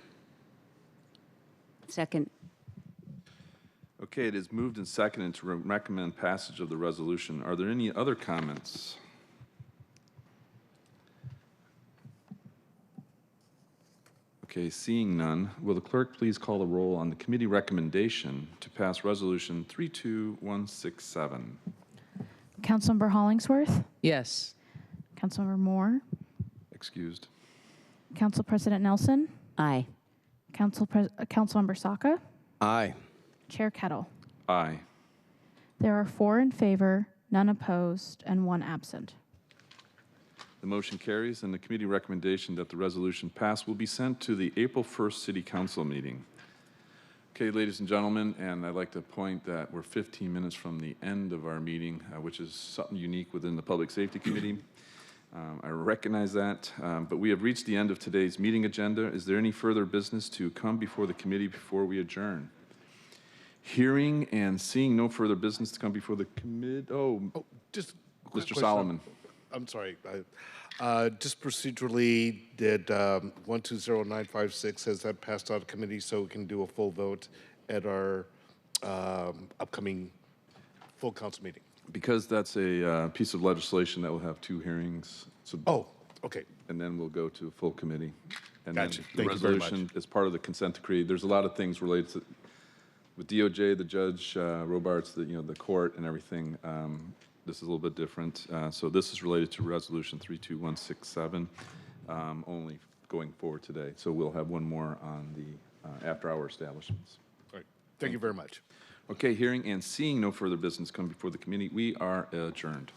Second. Okay, it is moved and seconded to recommend passage of the resolution. Are there any other comments? Okay, seeing none, will the clerk please call the roll on the committee recommendation to pass Resolution 32167? Councilmember Hollingsworth? Yes. Councilmember Moore? Excused. Council President Nelson? Aye. Councilmember Saka? Aye. Chair Kettle? Aye. There are 4 in favor, none opposed, and 1 absent. The motion carries, and the committee recommendation that the resolution pass will be sent to the April 1st City Council meeting. Okay, ladies and gentlemen, and I'd like to point that we're 15 minutes from the end of our meeting, which is something unique within the Public Safety Committee. I recognize that, but we have reached the end of today's meeting agenda. Is there any further business to come before the committee before we adjourn? Hearing and seeing no further business to come before the committee. Just a quick Mr. question. Solomon. I'm sorry. Just procedurally, did 120956, has that passed out of committee so we can do a full vote at our upcoming full council meeting? Because that's a piece of legislation that will have 2 hearings. So, okay. And then we'll go to full committee. And Gotcha. then the Thank you very much. resolution is part of the consent decree. There's a lot of things related to, with DOJ, the judge, Robarts, the court and everything. This is a little bit different. So this is related to resolution 32167, only going forward today. So we'll have one more on the after-hour establishments. All right. Thank you very much. Okay, hearing and seeing no further business come before the committee, we are adjourned.